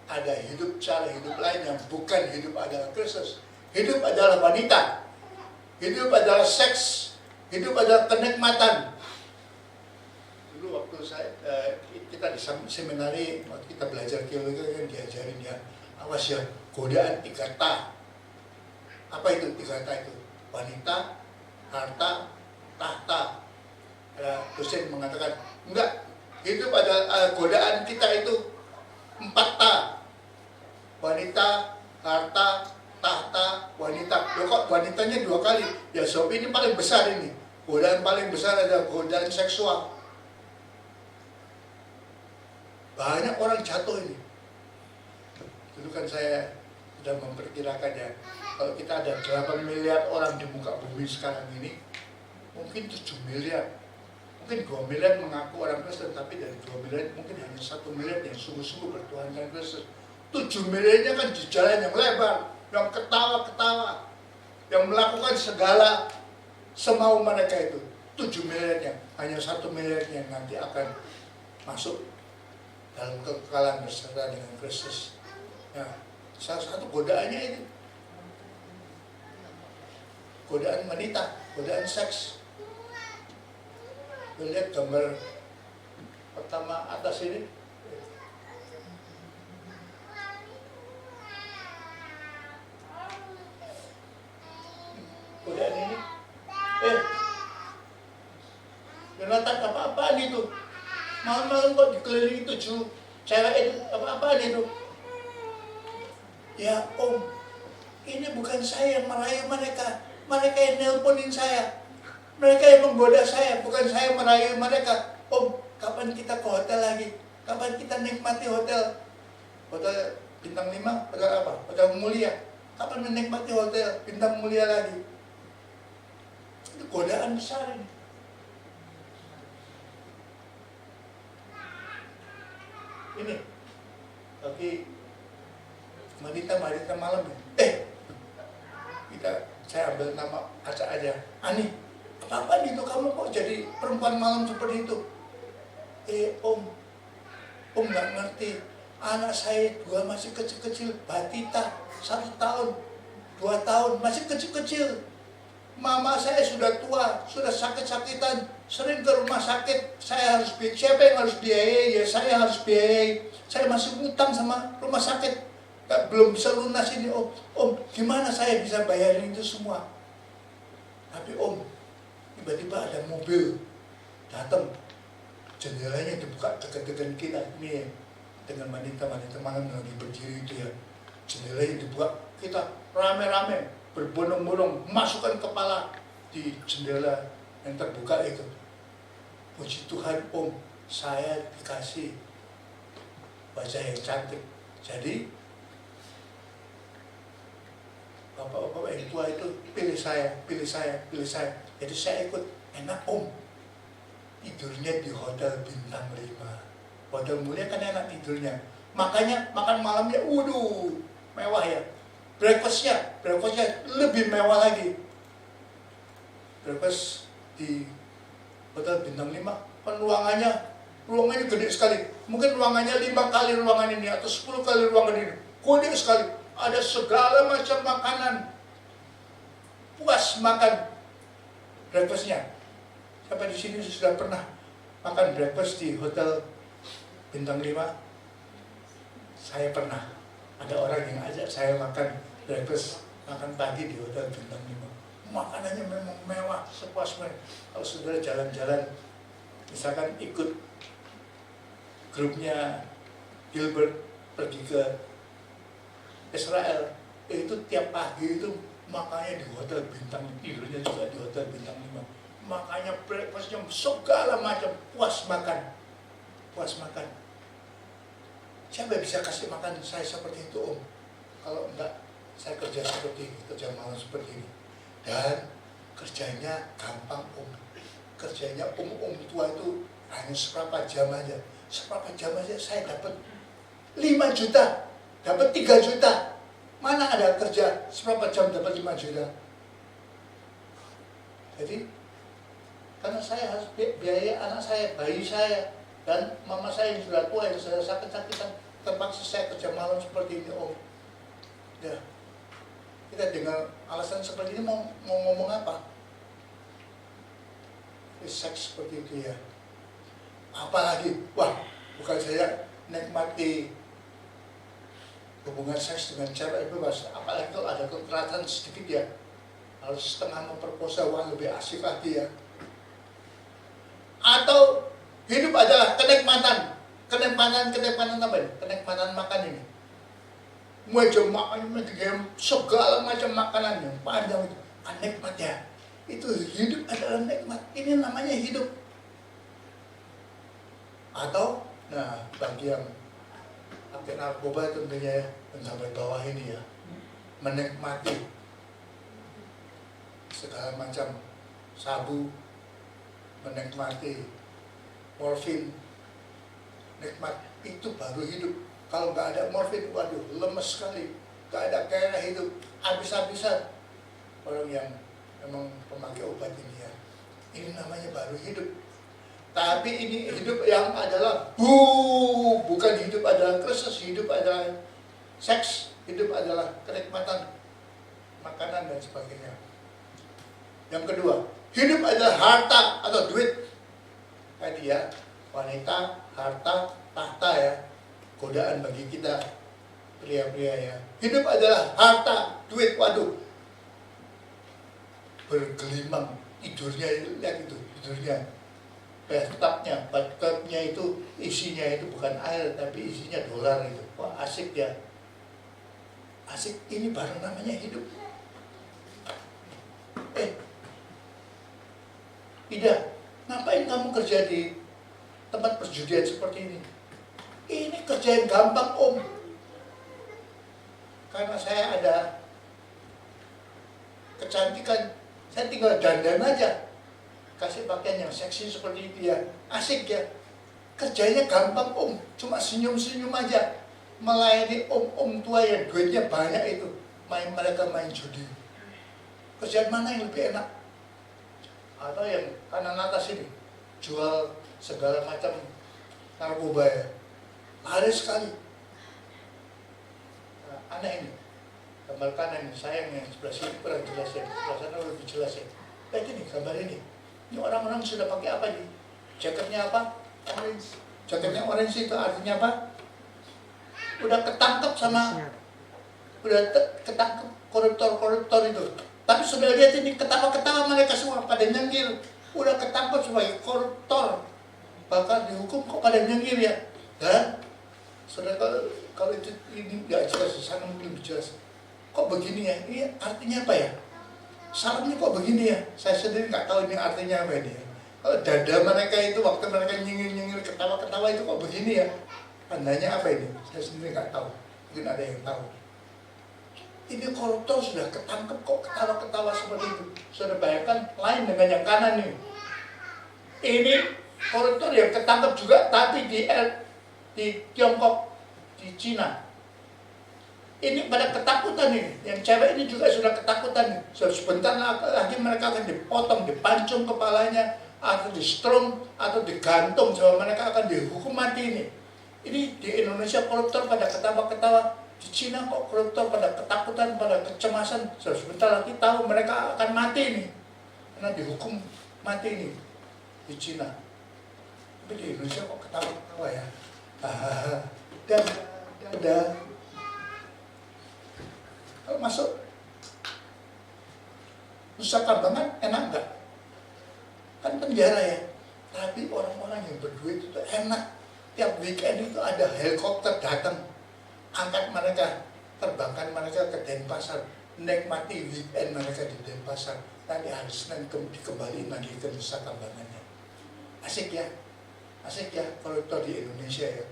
ada cara hidup lain yang bukan hidup adalah Kristus. Hidup adalah wanita. Hidup adalah seks. Hidup adalah kenikmatan. Dulu waktu kita di seminari, waktu kita belajar teologi kan diajarin ya, awas ya, godaan 3 ta. Apa itu 3 ta itu? Wanita, harta, tahta. Ada dosen mengatakan, enggak, hidup adalah godaan kita itu 4 ta. Wanita, harta, tahta, wanita. Loh, kok wanitanya 2 kali? Ya sebab ini paling besar ini. Godaan paling besar adalah godaan seksual. Banyak orang jatuh ini. Dulu kan saya sudah memperkirakan ya, kalau kita ada 8 miliar orang di muka bumi sekarang ini, mungkin 7 miliar. Mungkin 2 miliar mengaku orang Kristen, tapi dari 2 miliar mungkin hanya 1 miliar yang sungguh-sungguh bertuhankan Kristus. 7 miliarnya kan di jalan yang lebar, yang ketawa-ketawa, yang melakukan segala semau mereka itu. 7 miliarnya, hanya 1 miliar yang nanti akan masuk dalam kekekalan bersama dengan Kristus. Nah, salah satu godaannya itu godaan wanita, godaan seks. Lihat gambar pertama atas ini. Godaan ini. Jonathan, apa-apaan itu? Malam-malam kok dikelilingi 7 cewek itu, apa-apaan itu? Ya Om, ini bukan saya yang merayu mereka. Mereka yang nelponin saya. Mereka yang menggoda saya, bukan saya merayu mereka. Om, kapan kita ke hotel lagi? Kapan kita nikmati hotel? Hotel bintang 5, hotel apa? Hotel mulia. Kapan menikmati hotel bintang mulia lagi? Itu godaan besar ini. Ini, bagi wanita malam ya. Saya ambil nama acak aja. Ani, apa itu kamu kok jadi perempuan malam seperti itu? Om nggak ngerti. Anak saya 2 masih kecil-kecil, Batita 1 tahun, 2 tahun, masih kecil-kecil. Mama saya sudah tua, sudah sakit-sakitan, sering ke rumah sakit. Saya harus biayai. Siapa yang harus biayai? Ya saya harus biayai. Saya masih utang sama rumah sakit. Belum bisa lunas ini om. Om, gimana saya bisa bayarin itu semua? Tapi om, tiba-tiba ada mobil datang, jendelanya dibuka dekat-dekat kita ini dengan wanita-wanita malam lagi berdiri itu ya. Jendelanya dibuka, kita rame-rame berbondong-bondong masukkan kepala di jendela yang terbuka itu. Puji Tuhan om, saya dikasih wajah yang cantik. Jadi bapak-bapak yang tua itu pilih saya. Jadi saya ikut. Enak om, tidurnya di hotel bintang 5. Hotel mulia kan enak tidurnya. Makanya makan malamnya waduh mewah ya. Breakfastnya lebih mewah lagi. Breakfast di hotel bintang 5 kan ruangannya gede sekali. Mungkin ruangannya 5 kali ruangan ini atau 10 kali ruangan ini. Gede sekali. Ada segala macam makanan. Puas makan breakfastnya. Sampai di sini sudah pernah makan breakfast di hotel bintang 5. Saya pernah. Ada orang yang ajak saya makan breakfast, makan pagi di hotel bintang 5. Makanannya memang mewah, sepuasnya. Kalau saudara jalan-jalan, misalkan ikut grupnya Gilbert pergi ke Israel, itu tiap pagi itu makanya di hotel bintang, tidurnya juga di hotel bintang 5. Makanya breakfastnya segala macam, puas makan. Siapa bisa kasih makan saya seperti itu om? Kalau enggak, saya kerja seperti ini, kerja malam seperti ini. Dan kerjanya gampang om. Kerjanya om tua itu hanya seberapa jam aja saya dapat 5 juta. Dapat 3 juta. Mana ada kerja seberapa jam dapat 5 juta? Jadi, karena saya harus biaya anak saya, bayi saya, dan mama saya yang sudah tua, yang sudah sakit-sakitan, terpaksa saya kerja malam seperti ini, om. Ya, kita dengan alasan seperti ini mau ngomong apa? Seks seperti itu ya. Apalagi, bukan saya nikmati hubungan seks dengan cewek bebas, apalagi kalau ada kekerasan sedikit ya, harus setengah memperkosa, lebih asik lagi ya. Atau hidup adalah kenikmatan apa ini? Kenikmatan makan ini. Meja makan, segala macam makanan yang panjang itu, nikmat ya. Itu hidup adalah nikmat. Ini namanya hidup. Atau, bagi yang pakai narkoba tentunya ya, dan sampai bawah ini ya, menikmati segala macam sabu, menikmati morfin, nikmat, itu baru hidup. Kalau nggak ada morfin, waduh, lemes sekali, nggak ada gairah hidup, habis-habisan. Orang yang memang pemakai obat ini ya, ini namanya baru hidup. Tapi ini hidup yang adalah bukan hidup adalah Kristus, hidup adalah seks, hidup adalah kenikmatan makanan dan sebagainya. Yang kedua, hidup adalah harta atau duit. Tadi ya, wanita, harta, tahta ya, godaan bagi kita pria-pria ya. Hidup adalah harta, duit, waduh, bergelimang tidurnya, lihat itu tidurnya. Bathtubnya itu isinya itu bukan air tapi isinya dolar itu. Wah asik ya. Asik, ini baru namanya hidup. Ida, ngapain kamu kerja di tempat perjudian seperti ini? Ini kerja yang gampang om. Karena saya ada kecantikan, saya tinggal dandan aja, kasih pakaian yang seksi seperti itu ya, asik ya. Kerjanya gampang om, cuma senyum-senyum aja. melayani om-om tua yang duitnya banyak itu, mereka main judi. Kerjaan mana yang lebih enak? Atau yang kanan atas ini, jual segala macam narkoba ya, laris sekali. Nah, aneh ini, gambar kanan ini, sayang yang sebelah sini kurang jelas ya, sebelah sana lebih jelas ya. Kayak gini gambar ini orang-orang sudah pakai apa nih? Jaketnya apa? Orange. Jaketnya orange itu artinya apa? Udah ketangkep sama, udah ketangkep koruptor-koruptor itu. Tapi sudah lihat ini ketawa-ketawa mereka semua pada nyengir. Udah ketangkep sebagai koruptor, bahkan dihukum kok pada nyengir ya. Dan sudah kalau itu ini nggak jelas, di sana mungkin lebih jelas. Kok begini ya? Ini artinya apa ya? Salamnya kok begini ya? Saya sendiri nggak tahu ini artinya apa ini ya. Kalau dada mereka itu waktu mereka nyengir-nyengir ketawa-ketawa itu kok begini ya? Tandanya apa ini? Saya sendiri nggak tahu. Mungkin ada yang tahu. Ini koruptor sudah ketangkep kok ketawa-ketawa seperti itu. Sudah bayangkan lain dengan yang kanan nih. Ini koruptor yang ketangkep juga tapi di Tiongkok, di Cina. Ini pada ketakutan ini. Yang cewek ini juga sudah ketakutan. Sebentar lagi mereka akan dipotong, dipancung kepalanya, atau di strong, atau digantung. Sama mereka akan dihukum mati ini. Ini di Indonesia koruptor pada ketawa-ketawa. Di Cina kok koruptor pada ketakutan, pada kecemasan. Sebentar lagi tahu mereka akan mati ini. Karena dihukum mati ini di Cina. Tapi di Indonesia kok ketawa-ketawa ya. Dan kalau masuk Nusa Kambangan enak enggak? Kan penjara ya. Tapi orang-orang yang berduit itu enak. Tiap weekend itu ada helikopter datang, angkat mereka, terbangkan mereka ke Denpasar, nikmati weekend mereka di Denpasar. Nanti hari Senin dikembaliin lagi ke Nusa Kambangannya. Asik ya, kalau itu di Indonesia ya.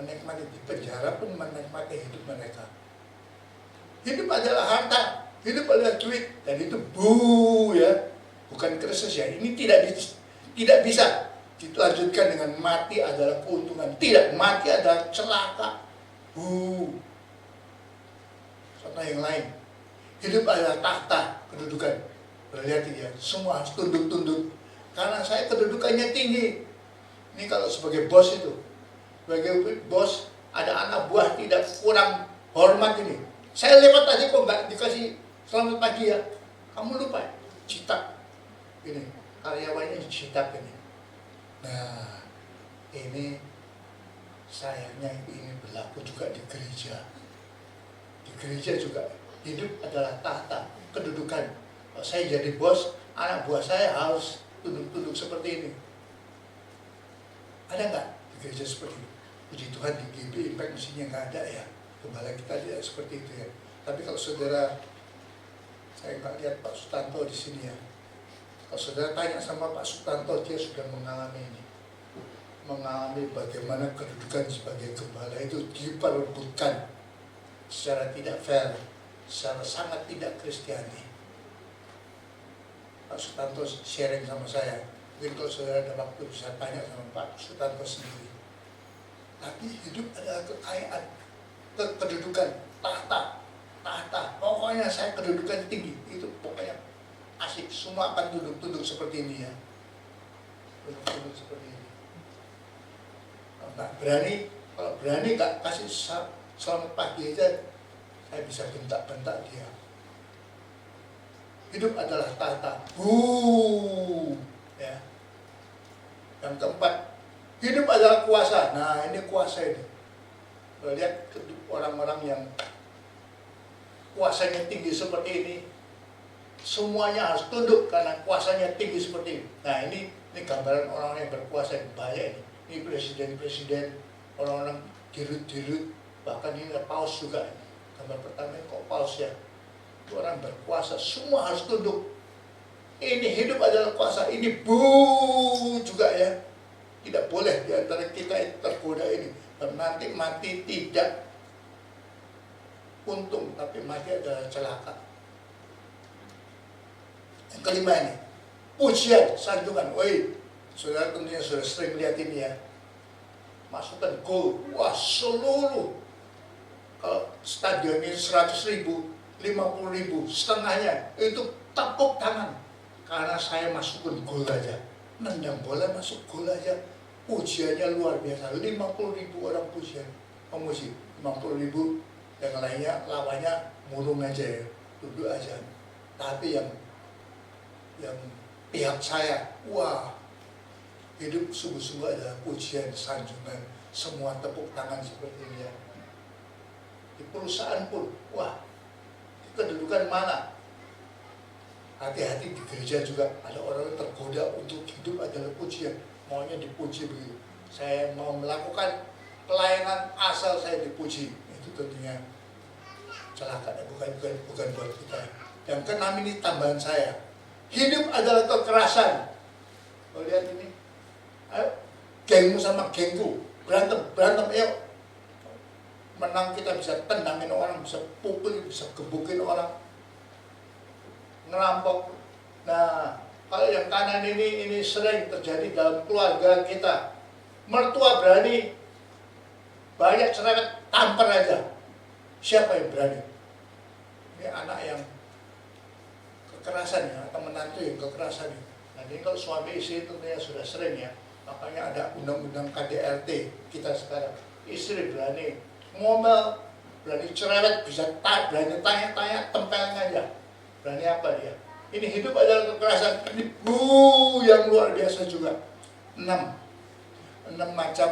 Menikmati di penjara pun menikmati hidup mereka. Hidup adalah harta, hidup adalah duit, dan itu ya, bukan krisis ya. Ini tidak bisa dilanjutkan dengan mati adalah keuntungan. Tidak, mati adalah celaka. Contoh yang lain, hidup adalah tahta kedudukan. Berarti ya, semua harus tunduk-tunduk. Karena saya kedudukannya tinggi. Ini kalau sebagai bos itu, sebagai bos ada anak buah tidak kurang hormat ini. Saya lewat tadi kok nggak dikasih selamat pagi ya. Kamu lupa ya? Citak. Ini, karyawannya citak ini. Nah, ini sayangnya ini berlaku juga di gereja. Di gereja juga hidup adalah tahta, kedudukan. Kalau saya jadi bos, anak buah saya harus tunduk-tunduk seperti ini. Ada nggak di gereja seperti itu? Puji Tuhan di GB Impact mestinya nggak ada ya. Gembala kita tidak seperti itu ya. Tapi kalau saudara, saya nggak lihat Pak Sutanto di sini ya. Kalau saudara tanya sama Pak Sutanto, dia sudah mengalami ini. Mengalami bagaimana kedudukan sebagai gembala itu diperebutkan secara tidak fair, secara sangat tidak Kristiani. Pak Sutanto sharing sama saya. Mungkin kalau saudara ada waktu bisa tanya sama Pak Sutanto sendiri. Tapi hidup adalah kekayaan, kedudukan, tahta. Pokoknya saya kedudukan tinggi, itu pokoknya asik. Semua akan tunduk-tunduk seperti ini ya. Tunduk-tunduk seperti ini. Kalau berani gak kasih selamat pagi aja, saya bisa bentak-bentak dia. Hidup adalah tahta. Ya. Yang keempat, hidup adalah kuasa. Nah, ini kuasa ini. Lihat orang-orang yang kuasanya tinggi seperti ini, semuanya harus tunduk karena kuasanya tinggi seperti ini. Nah, ini gambaran orang yang berkuasa yang banyak ini. Ini presiden-presiden, orang-orang dirut-dirut, bahkan ini paus juga. Gambar pertama ini kok paus ya. Itu orang berkuasa, semua harus tunduk. Ini hidup adalah kuasa, ini juga ya. Tidak boleh di antara kita itu tergoda ini. Dan nanti mati tidak untung, tapi mati adalah celaka. Yang kelima ini, pujian, sanjungan. Saudara tentunya sudah sering lihat ini ya. Masukkan gold, wah seluruh kalau stadionnya 100.000, 50.000, setengahnya itu tepuk tangan. Karena saya masukkan gol aja, nendang bola masuk gol aja, pujiannya luar biasa. 50.000 orang pujian, pemuji, 50.000, yang lainnya lawannya murung aja ya, duduk aja. Tapi yang pihak saya, wah, hidup sungguh-sungguh adalah pujian, sanjungan, semua tepuk tangan seperti ini ya. Di perusahaan pun, wah, kedudukan mana? Hati-hati di gereja juga ada orang yang tergoda untuk hidup adalah pujian, maunya dipuji begitu. Saya mau melakukan pelayanan asal saya dipuji, itu tentunya celaka, bukan buat kita. Yang keenam ini tambahan saya, hidup adalah kekerasan. Kalau lihat ini, ayo, gengmu sama gengku berantem, ayo. Menang kita bisa tendangin orang, bisa pukul, bisa gebukin orang, ngerampok. Nah, kalau yang kanan ini sering terjadi dalam keluarga kita. Mertua berani, banyak cerewet, tampar aja. Siapa yang berani? Ini anak yang kekerasan ya, atau menantu yang kekerasan ya. Nah, ini kalau suami istri tentunya sudah sering ya. Makanya ada undang-undang KDRT kita sekarang. Istri berani ngomel, berani cerewet, bisa berani tanya-tanya, tempelin aja. Berani apa dia? Ini hidup adalah kekerasan. Ini yang luar biasa juga. 6 macam.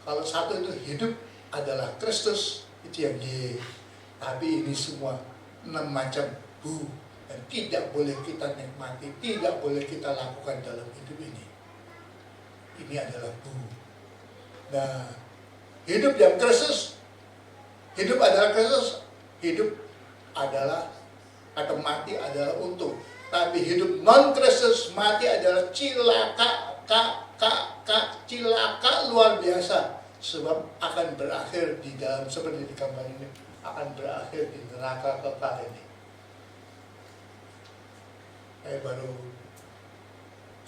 Kalau satu itu hidup adalah Kristus, itu yang Y. Tapi ini semua 6 macam dan tidak boleh kita nikmati, tidak boleh kita lakukan dalam hidup ini. Ini adalah Nah, hidup yang Kristus, hidup adalah Kristus, hidup adalah atau mati adalah untung. Tapi hidup non Kristus, mati adalah cilaka luar biasa, sebab akan berakhir di dalam, seperti di gambar ini, akan berakhir di neraka kekal ini. Saya baru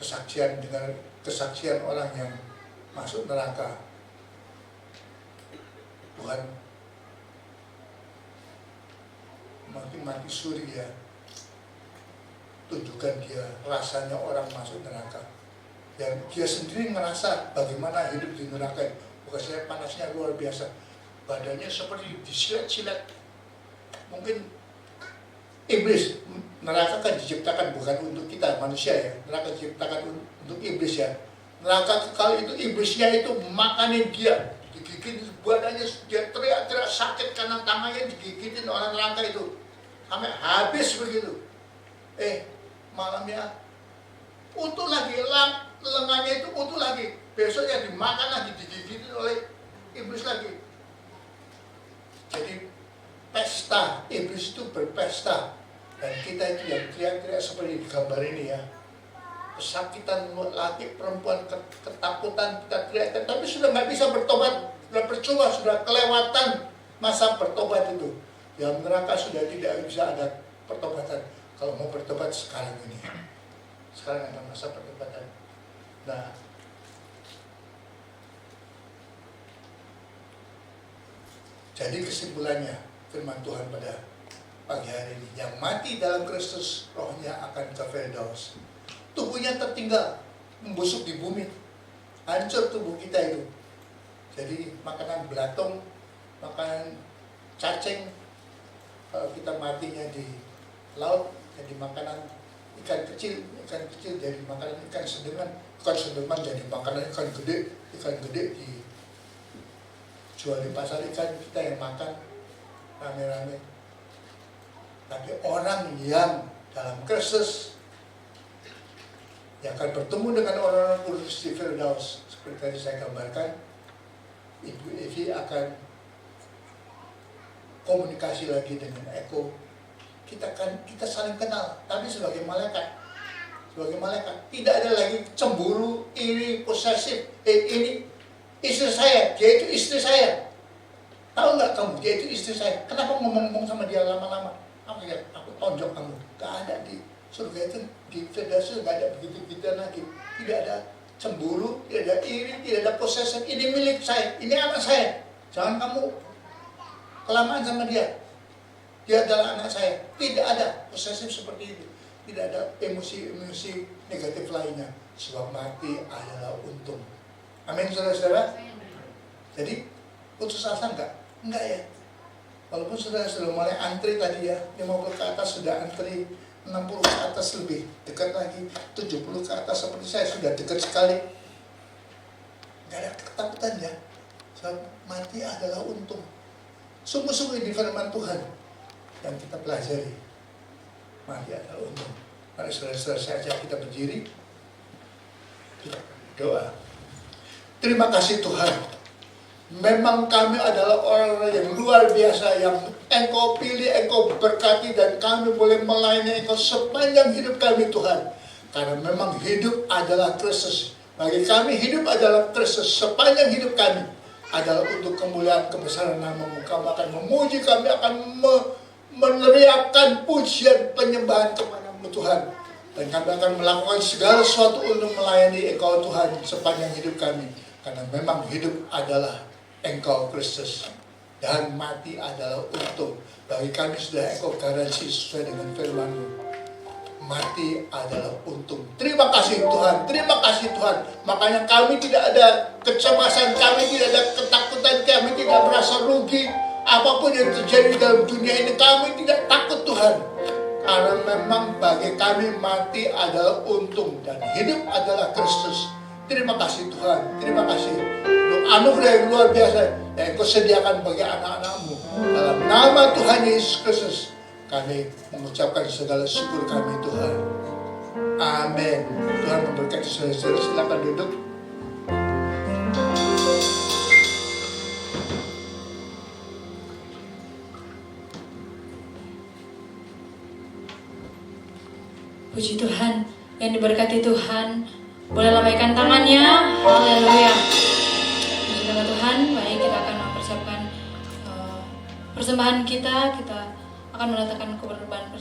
kesaksian dengan kesaksian orang yang masuk neraka. Tuhan mati suri ya, tunjukkan dia rasanya orang masuk neraka. Dan dia sendiri merasa bagaimana hidup di neraka. Bukan saya, panasnya luar biasa, badannya seperti disilet-silet. Mungkin iblis, neraka kan diciptakan bukan untuk kita manusia ya, neraka diciptakan untuk iblis ya. Neraka kekal itu iblisnya itu makanin dia, digigit badannya, dia teriak-teriak sakit karena tangannya digigitin orang neraka itu sampai habis begitu. Malamnya utuh lagi, lengannya itu utuh lagi, besoknya dimakan lagi, digigitin oleh iblis lagi. Jadi pesta, iblis itu berpesta. Dan kita itu yang teriak-teriak seperti di gambar ini ya, kesakitan laki, perempuan, ketakutan, kita teriak, tapi sudah nggak bisa bertobat, sudah percuma, sudah kelewatan masa bertobat itu. Dalam neraka sudah tidak bisa ada pertobatan. Kalau mau bertobat sekarang ini, sekarang ada masa pertobatan. Nah, jadi kesimpulannya firman Tuhan pada pagi hari ini, yang mati dalam Kristus rohnya akan ke Firdaus. Tubuhnya tertinggal, membusuk di bumi, hancur tubuh kita itu. Jadi makanan belatung, makanan cacing, kalau kita matinya di laut jadi makanan ikan kecil jadi makanan ikan sedengan jadi makanan ikan gede dijual di pasar ikan, kita yang makan rame-rame. Tapi orang yang dalam Kristus yang akan bertemu dengan orang-orang kudus di Firdaus, seperti tadi saya gambarkan, Ibu Evi akan komunikasi lagi dengan Eko. Kita saling kenal, tapi sebagai malaikat. Tidak ada lagi cemburu, iri, posesif. Ini istri saya, dia itu istri saya. Tahu nggak kamu, dia itu istri saya. Kenapa ngomong-ngomong sama dia lama-lama? Aku tonjok kamu. Gak ada di surga itu, di Firdaus gak ada begitu-begitu lagi. Tidak ada cemburu, tidak ada iri, tidak ada posesif. Ini milik saya, ini anak saya. Jangan kamu kelamaan sama dia. Dia adalah anak saya. Tidak ada posesif seperti itu. Tidak ada emosi-emosi negatif lainnya. Sebab mati adalah untung. Amin, saudara-saudara. Jadi putus asa enggak? Enggak ya. Walaupun saudara sudah mulai antri tadi ya, 50 ke atas sudah antri, 60 ke atas lebih dekat lagi, 70 ke atas seperti saya sudah dekat sekali. Enggak ada ketakutan ya. Sebab mati adalah untung. Sungguh-sungguh di firman Tuhan yang kita pelajari. Mati adalah untung. Mari saudara-saudara saya ajak kita berdiri. Kita doa. Terima kasih Tuhan. Memang kami adalah orang yang luar biasa yang Engkau pilih, Engkau berkati, dan kami boleh melayani Engkau sepanjang hidup kami Tuhan. Karena memang hidup adalah Kristus. Bagi kami hidup adalah Kristus. Sepanjang hidup kami adalah untuk kemuliaan kebesaran nama-Mu. Kami akan memuji, kami akan meneriakkan pujian penyembahan kepada-Mu Tuhan. Dan kami akan melakukan segala sesuatu untuk melayani Engkau Tuhan sepanjang hidup kami. Karena memang hidup adalah Engkau Kristus, dan mati adalah untung. Bagi kami sudah Engkau garansi sesuai dengan firman-Mu. Mati adalah untung. Terima kasih Tuhan, terima kasih Tuhan. Makanya kami tidak ada kecemasan, kami tidak ada ketakutan, kami tidak merasa rugi. Apapun yang terjadi dalam dunia ini, kami tidak takut Tuhan. Karena memang bagi kami mati adalah untung, dan hidup adalah Kristus. Terima kasih Tuhan, terima kasih. Anugerah yang luar biasa yang Engkau sediakan bagi anak-anak-Mu. Dalam nama Tuhan Yesus Kristus, kami mengucapkan segala syukur kami Tuhan. Amin. Tuhan memberkati saudara-saudara, silakan duduk. Puji Tuhan, yang diberkati Tuhan, boleh lambaikan tangannya. Haleluya. Puji nama Tuhan. Baik, kita akan mempersiapkan persembahan kita. Kita akan meletakkan korban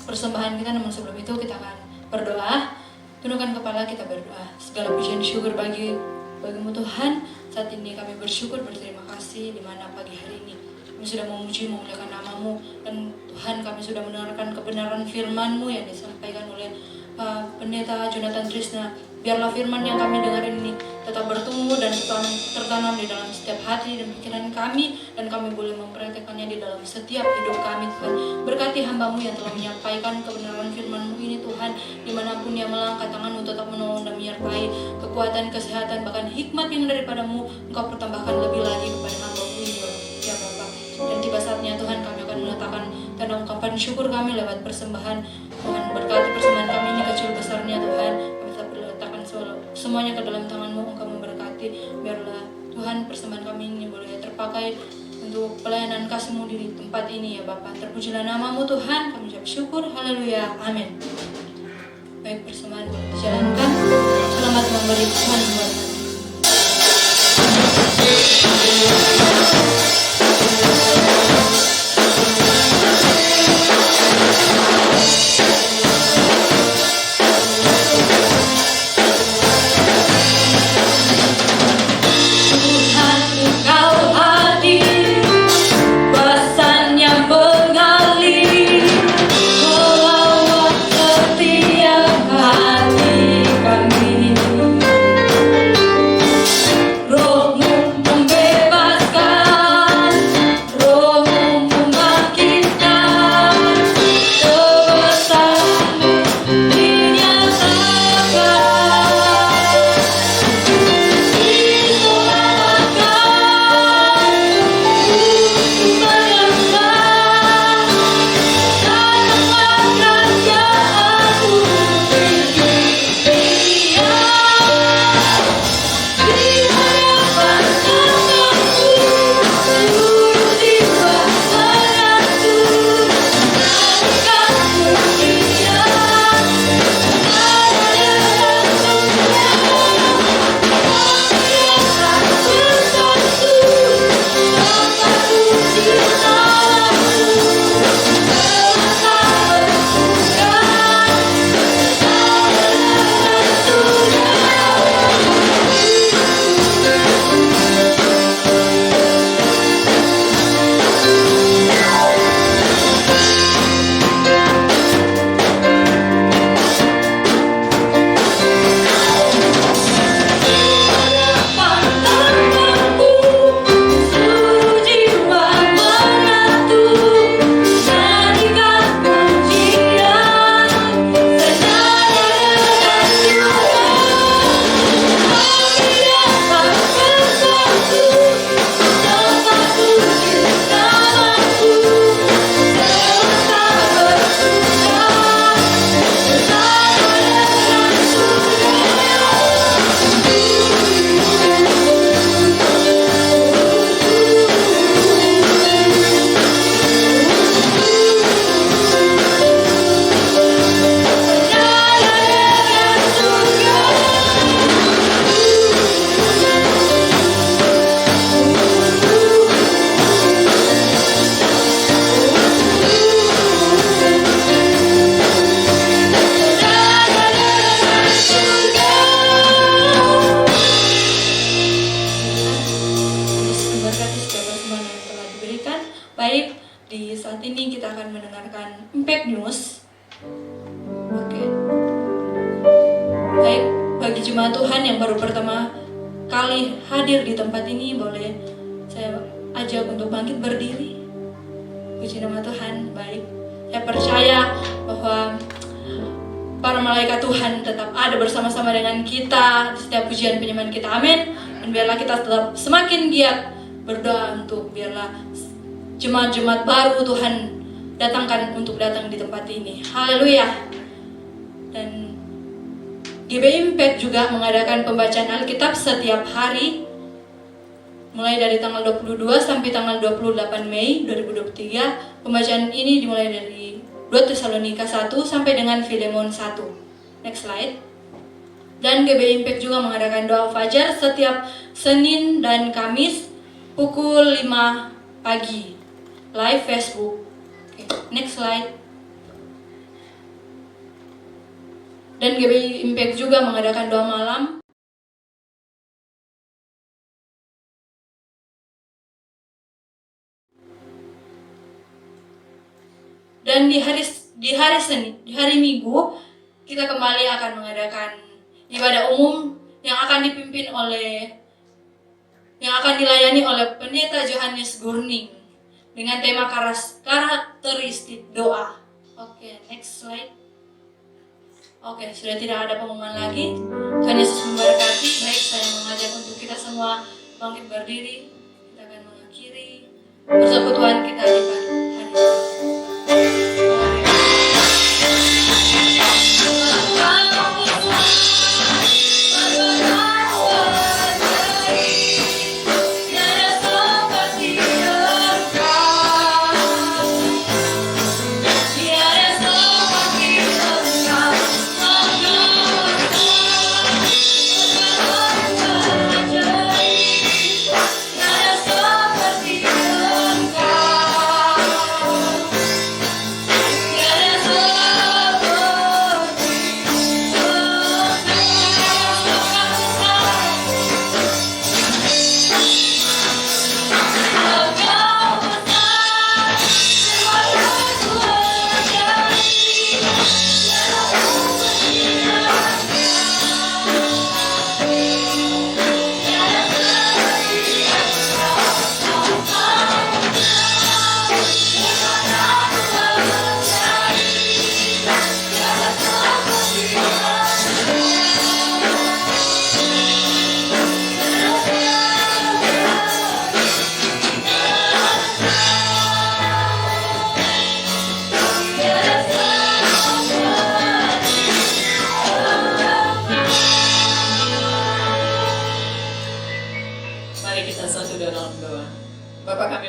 persembahan kita. Namun sebelum itu kita akan berdoa. Tundukkan kepala, kita berdoa. Segala pujian syukur bagimu Tuhan. Saat ini kami bersyukur, berterima kasih di mana pagi hari ini kami sudah memuji, memuliakan nama-Mu. Dan Tuhan, kami sudah mendengarkan kebenaran firman-Mu yang disampaikan oleh Pendeta Jonathan Trisna. Biarlah firman yang kami dengar ini tetap bertumbuh dan tertanam di dalam setiap hati dan pikiran kami, dan kami boleh mempraktikkannya di dalam setiap hidup kami Tuhan. Berkati hamba-Mu yang telah menyampaikan kebenaran firman-Mu ini Tuhan, dimanapun dia melangkah, tangan-Mu tetap menolong dan menyertai, kekuatan, kesehatan, bahkan hikmat yang daripada-Mu Engkau pertambahkan lebih lagi kepada hamba-Mu ini ya Bapa. Dan tiba saatnya Tuhan, kami akan meletakkan tanda ungkapan syukur kami lewat persembahan. Tuhan, berkati persembahan kami ini kecil besarnya Tuhan. Kami tetap letakkan semuanya ke dalam tangan-Mu. Engkau memberkati. Biarlah Tuhan persembahan kami ini boleh terpakai untuk pelayanan kasih-Mu di tempat ini ya Bapa. Terpujilah nama-Mu Tuhan. Kami ucap syukur. Haleluya. Amin. Baik, persembahan boleh dijalankan. Selamat memberi Tuhan buat kami. Hati jemaat Tuhan yang baru pertama kali hadir di tempat ini, boleh saya ajak untuk bangkit berdiri. Puji nama Tuhan. Baik, saya percaya bahwa para malaikat Tuhan tetap ada bersama-sama dengan kita di setiap pujian penyembahan kita. Amin. Dan biarlah kita tetap semakin giat berdoa untuk biarlah jemaat-jemaat baru Tuhan datangkan untuk datang di tempat ini. Haleluya. Dan GBI Impact juga mengadakan pembacaan Alkitab setiap hari mulai dari tanggal 22 sampai tanggal 28 Mei 2023. Pembacaan ini dimulai dari 2 Tesalonika 1 sampai dengan Filemon 1. Next slide. Dan GBI Impact juga mengadakan doa fajar setiap Senin dan Kamis pukul 5 pagi. Live Facebook. Oke, next slide. Dan GBI Impact juga mengadakan doa malam dan di hari Minggu kita kembali akan mengadakan ibadah umum yang akan dilayani oleh Pendeta Johannes Gurning dengan tema karakteristik doa. Oke, next slide. Oke, sudah tidak ada pengumuman lagi. Tuhan Yesus memberkati. Baik, saya mengajak untuk kita semua bangkit berdiri. Kita akan mengakhiri persekutuan kita di pagi hari.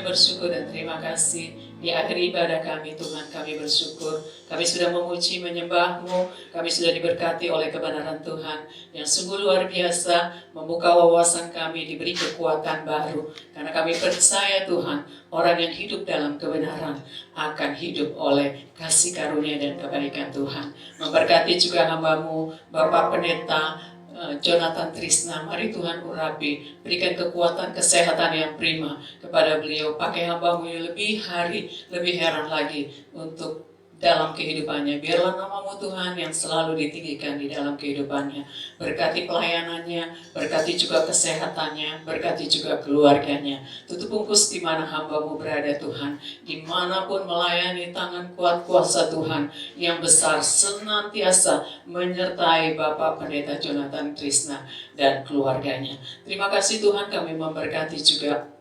Bersyukur dan terima kasih di akhir ibadah kami Tuhan, kami bersyukur kami sudah memuji menyembah-Mu, kami sudah diberkati oleh kebenaran Tuhan yang sungguh luar biasa, membuka wawasan kami, diberi kekuatan baru karena kami percaya Tuhan, orang yang hidup dalam kebenaran akan hidup oleh kasih karunia dan kebaikan Tuhan. Memberkati juga hamba-Mu Bapak Pendeta Jonathan Trisna, mari Tuhan urapi, berikan kekuatan kesehatan yang prima kepada beliau, pakai hamba-Mu yang lebih hari, lebih heran lagi untuk dalam kehidupannya. Biarlah nama-Mu Tuhan yang selalu ditinggikan di dalam kehidupannya. Berkati pelayanannya, berkati juga kesehatannya, berkati juga keluarganya. Tutup bungkus di mana hamba-Mu berada Tuhan. Dimanapun melayani, tangan kuat kuasa Tuhan yang besar senantiasa menyertai Bapak Pendeta Jonathan Trisna dan keluarganya. Terima kasih Tuhan, kami memberkati juga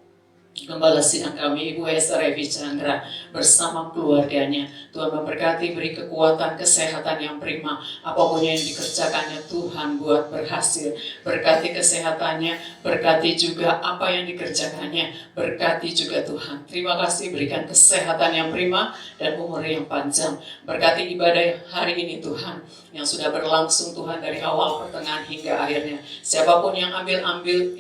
Gembala sidang kami Ibu Esther Evi Chandra bersama keluarganya. Tuhan memberkati, beri kekuatan kesehatan yang prima, apapun yang dikerjakannya Tuhan buat berhasil. Berkati kesehatannya, berkati juga apa yang dikerjakannya, berkati juga Tuhan. Terima kasih, berikan kesehatan yang prima dan umur yang panjang. Berkati ibadah hari ini Tuhan yang sudah berlangsung Tuhan dari awal, pertengahan hingga akhirnya. Siapapun yang ambil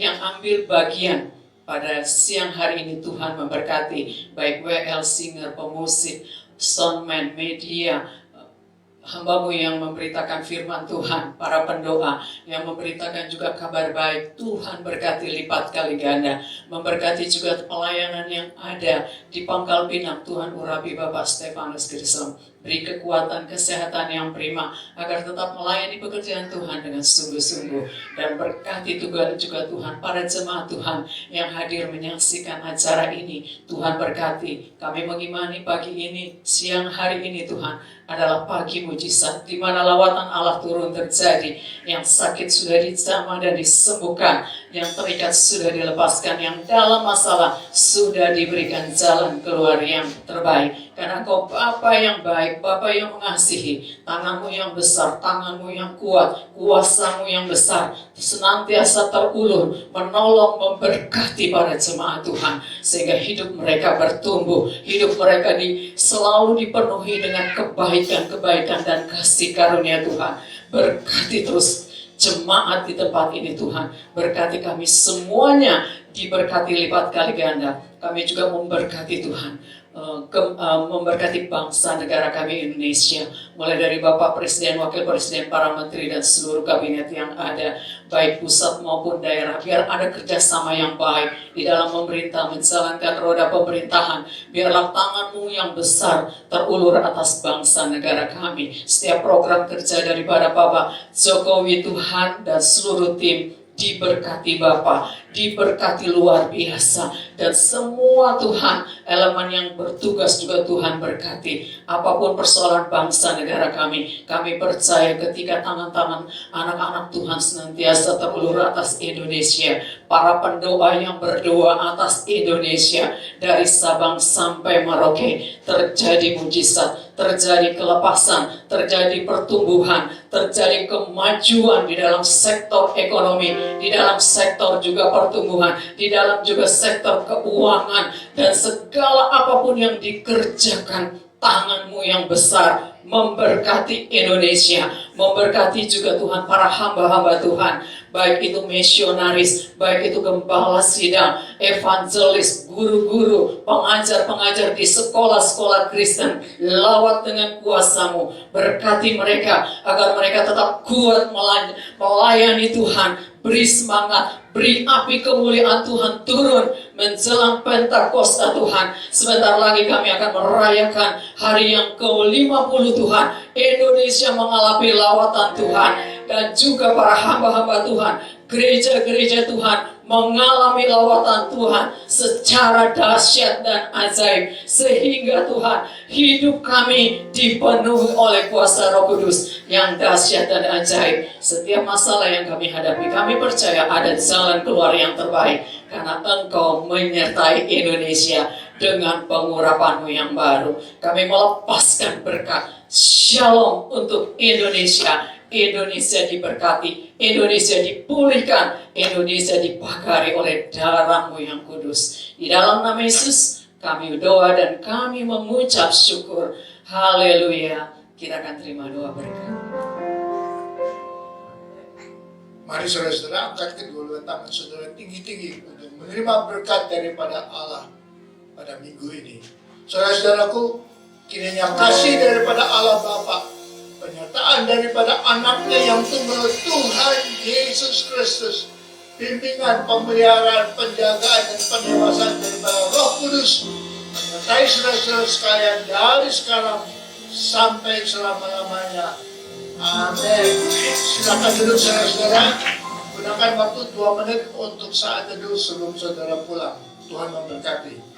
bagian pada siang hari ini Tuhan memberkati baik WL Singer, pemusik, soundman, media, hamba-Mu yang memberitakan firman Tuhan, para pendoa yang memberitakan juga kabar baik. Tuhan berkati lipat kali ganda. Memberkati juga pelayanan yang ada di Pangkal Pinang. Tuhan urapi Bapak Stefanus Grislam. beri kekuatan, kesehatan yang prima, agar tetap melayani pekerjaan Tuhan dengan sungguh-sungguh. Dan berkati juga Tuhan, para jemaat Tuhan yang hadir menyaksikan acara ini. Tuhan berkati, kami mengimani pagi ini, siang hari ini Tuhan, adalah pagi mujizat, di mana lawatan Allah turun terjadi. Yang sakit sudah dijamah dan disembuhkan, yang terikat sudah dilepaskan, yang dalam masalah sudah diberikan jalan keluar yang terbaik. Karena Engkau Bapa yang baik, Bapa yang mengasihi, tanganmu yang besar, tanganmu yang kuat, kuasamu yang besar, senantiasa terulur, menolong, memberkati para jemaat Tuhan, sehingga hidup mereka bertumbuh, hidup mereka selalu dipenuhi dengan kebaikan dan kasih karunia Tuhan. Berkati terus jemaat di tempat ini Tuhan, berkati kami semuanya, diberkati lipat kali ganda. Kami juga memberkati Tuhan, memberkati bangsa negara kami Indonesia, mulai dari Bapak Presiden, Wakil Presiden, para menteri dan seluruh kabinet yang ada, baik pusat maupun daerah. Biar ada kerjasama yang baik di dalam pemerintah, menjalankan roda pemerintahan. Biarlah tanganmu yang besar terulur atas bangsa negara kami. Setiap program kerja daripada Bapak Jokowi Tuhan dan seluruh tim, diberkati Bapa, diberkati luar biasa, dan semua Tuhan elemen yang bertugas juga Tuhan berkati. Apapun persoalan bangsa negara kami percaya ketika tangan-tangan anak-anak Tuhan senantiasa terulur atas Indonesia, para pendoa yang berdoa atas Indonesia dari Sabang sampai Merauke, terjadi mujizat, terjadi kelepasan, terjadi pertumbuhan, terjadi kemajuan di dalam sektor ekonomi, di dalam sektor juga pertumbuhan, di dalam juga sektor keuangan, dan segala apapun yang dikerjakan, tanganmu yang besar memberkati Indonesia, memberkati juga Tuhan para hamba-hamba Tuhan, baik itu misionaris, baik itu gembala sidang, evangelis, guru-guru, pengajar-pengajar di sekolah-sekolah Kristen. Lawat dengan kuasamu, berkati mereka agar mereka tetap kuat melayani Tuhan. Beri semangat, beri api kemuliaan Tuhan turun menjelang Pentakosta Tuhan. Sebentar lagi kami akan merayakan hari yang ke-50 Tuhan. Indonesia mengalami lawatan Tuhan, dan juga para hamba-hamba Tuhan, gereja-gereja Tuhan mengalami lawatan Tuhan secara dahsyat dan ajaib, sehingga Tuhan, hidup kami dipenuhi oleh kuasa Roh Kudus yang dahsyat dan ajaib. Setiap masalah yang kami hadapi, kami percaya ada jalan keluar yang terbaik, karena Engkau menyertai Indonesia dengan pengurapan-Mu yang baru. Kami melepaskan berkat Shalom untuk Indonesia. Indonesia diberkati, Indonesia dipulihkan, Indonesia dipagari oleh darah-Mu yang kudus. Di dalam nama Yesus kami berdoa dan kami mengucap syukur. Haleluya. Kita akan terima doa berkat. Mari saudara-saudara angkat kedua tangan saudara tinggi-tinggi untuk menerima berkat daripada Allah pada minggu ini. Saudara-saudaraku, kiranya kasih daripada Allah Bapa, penyertaan daripada anaknya yang tunggal Tuhan Yesus Kristus, bimbingan, pemeliharaan, penjagaan, dan pendewasaan daripada Roh Kudus menyertai saudara-saudara sekalian dari sekarang sampai selama-lamanya. Amin. Silakan duduk saudara-saudara. Gunakan waktu 2 menit untuk saat teduh sebelum saudara pulang. Tuhan memberkati.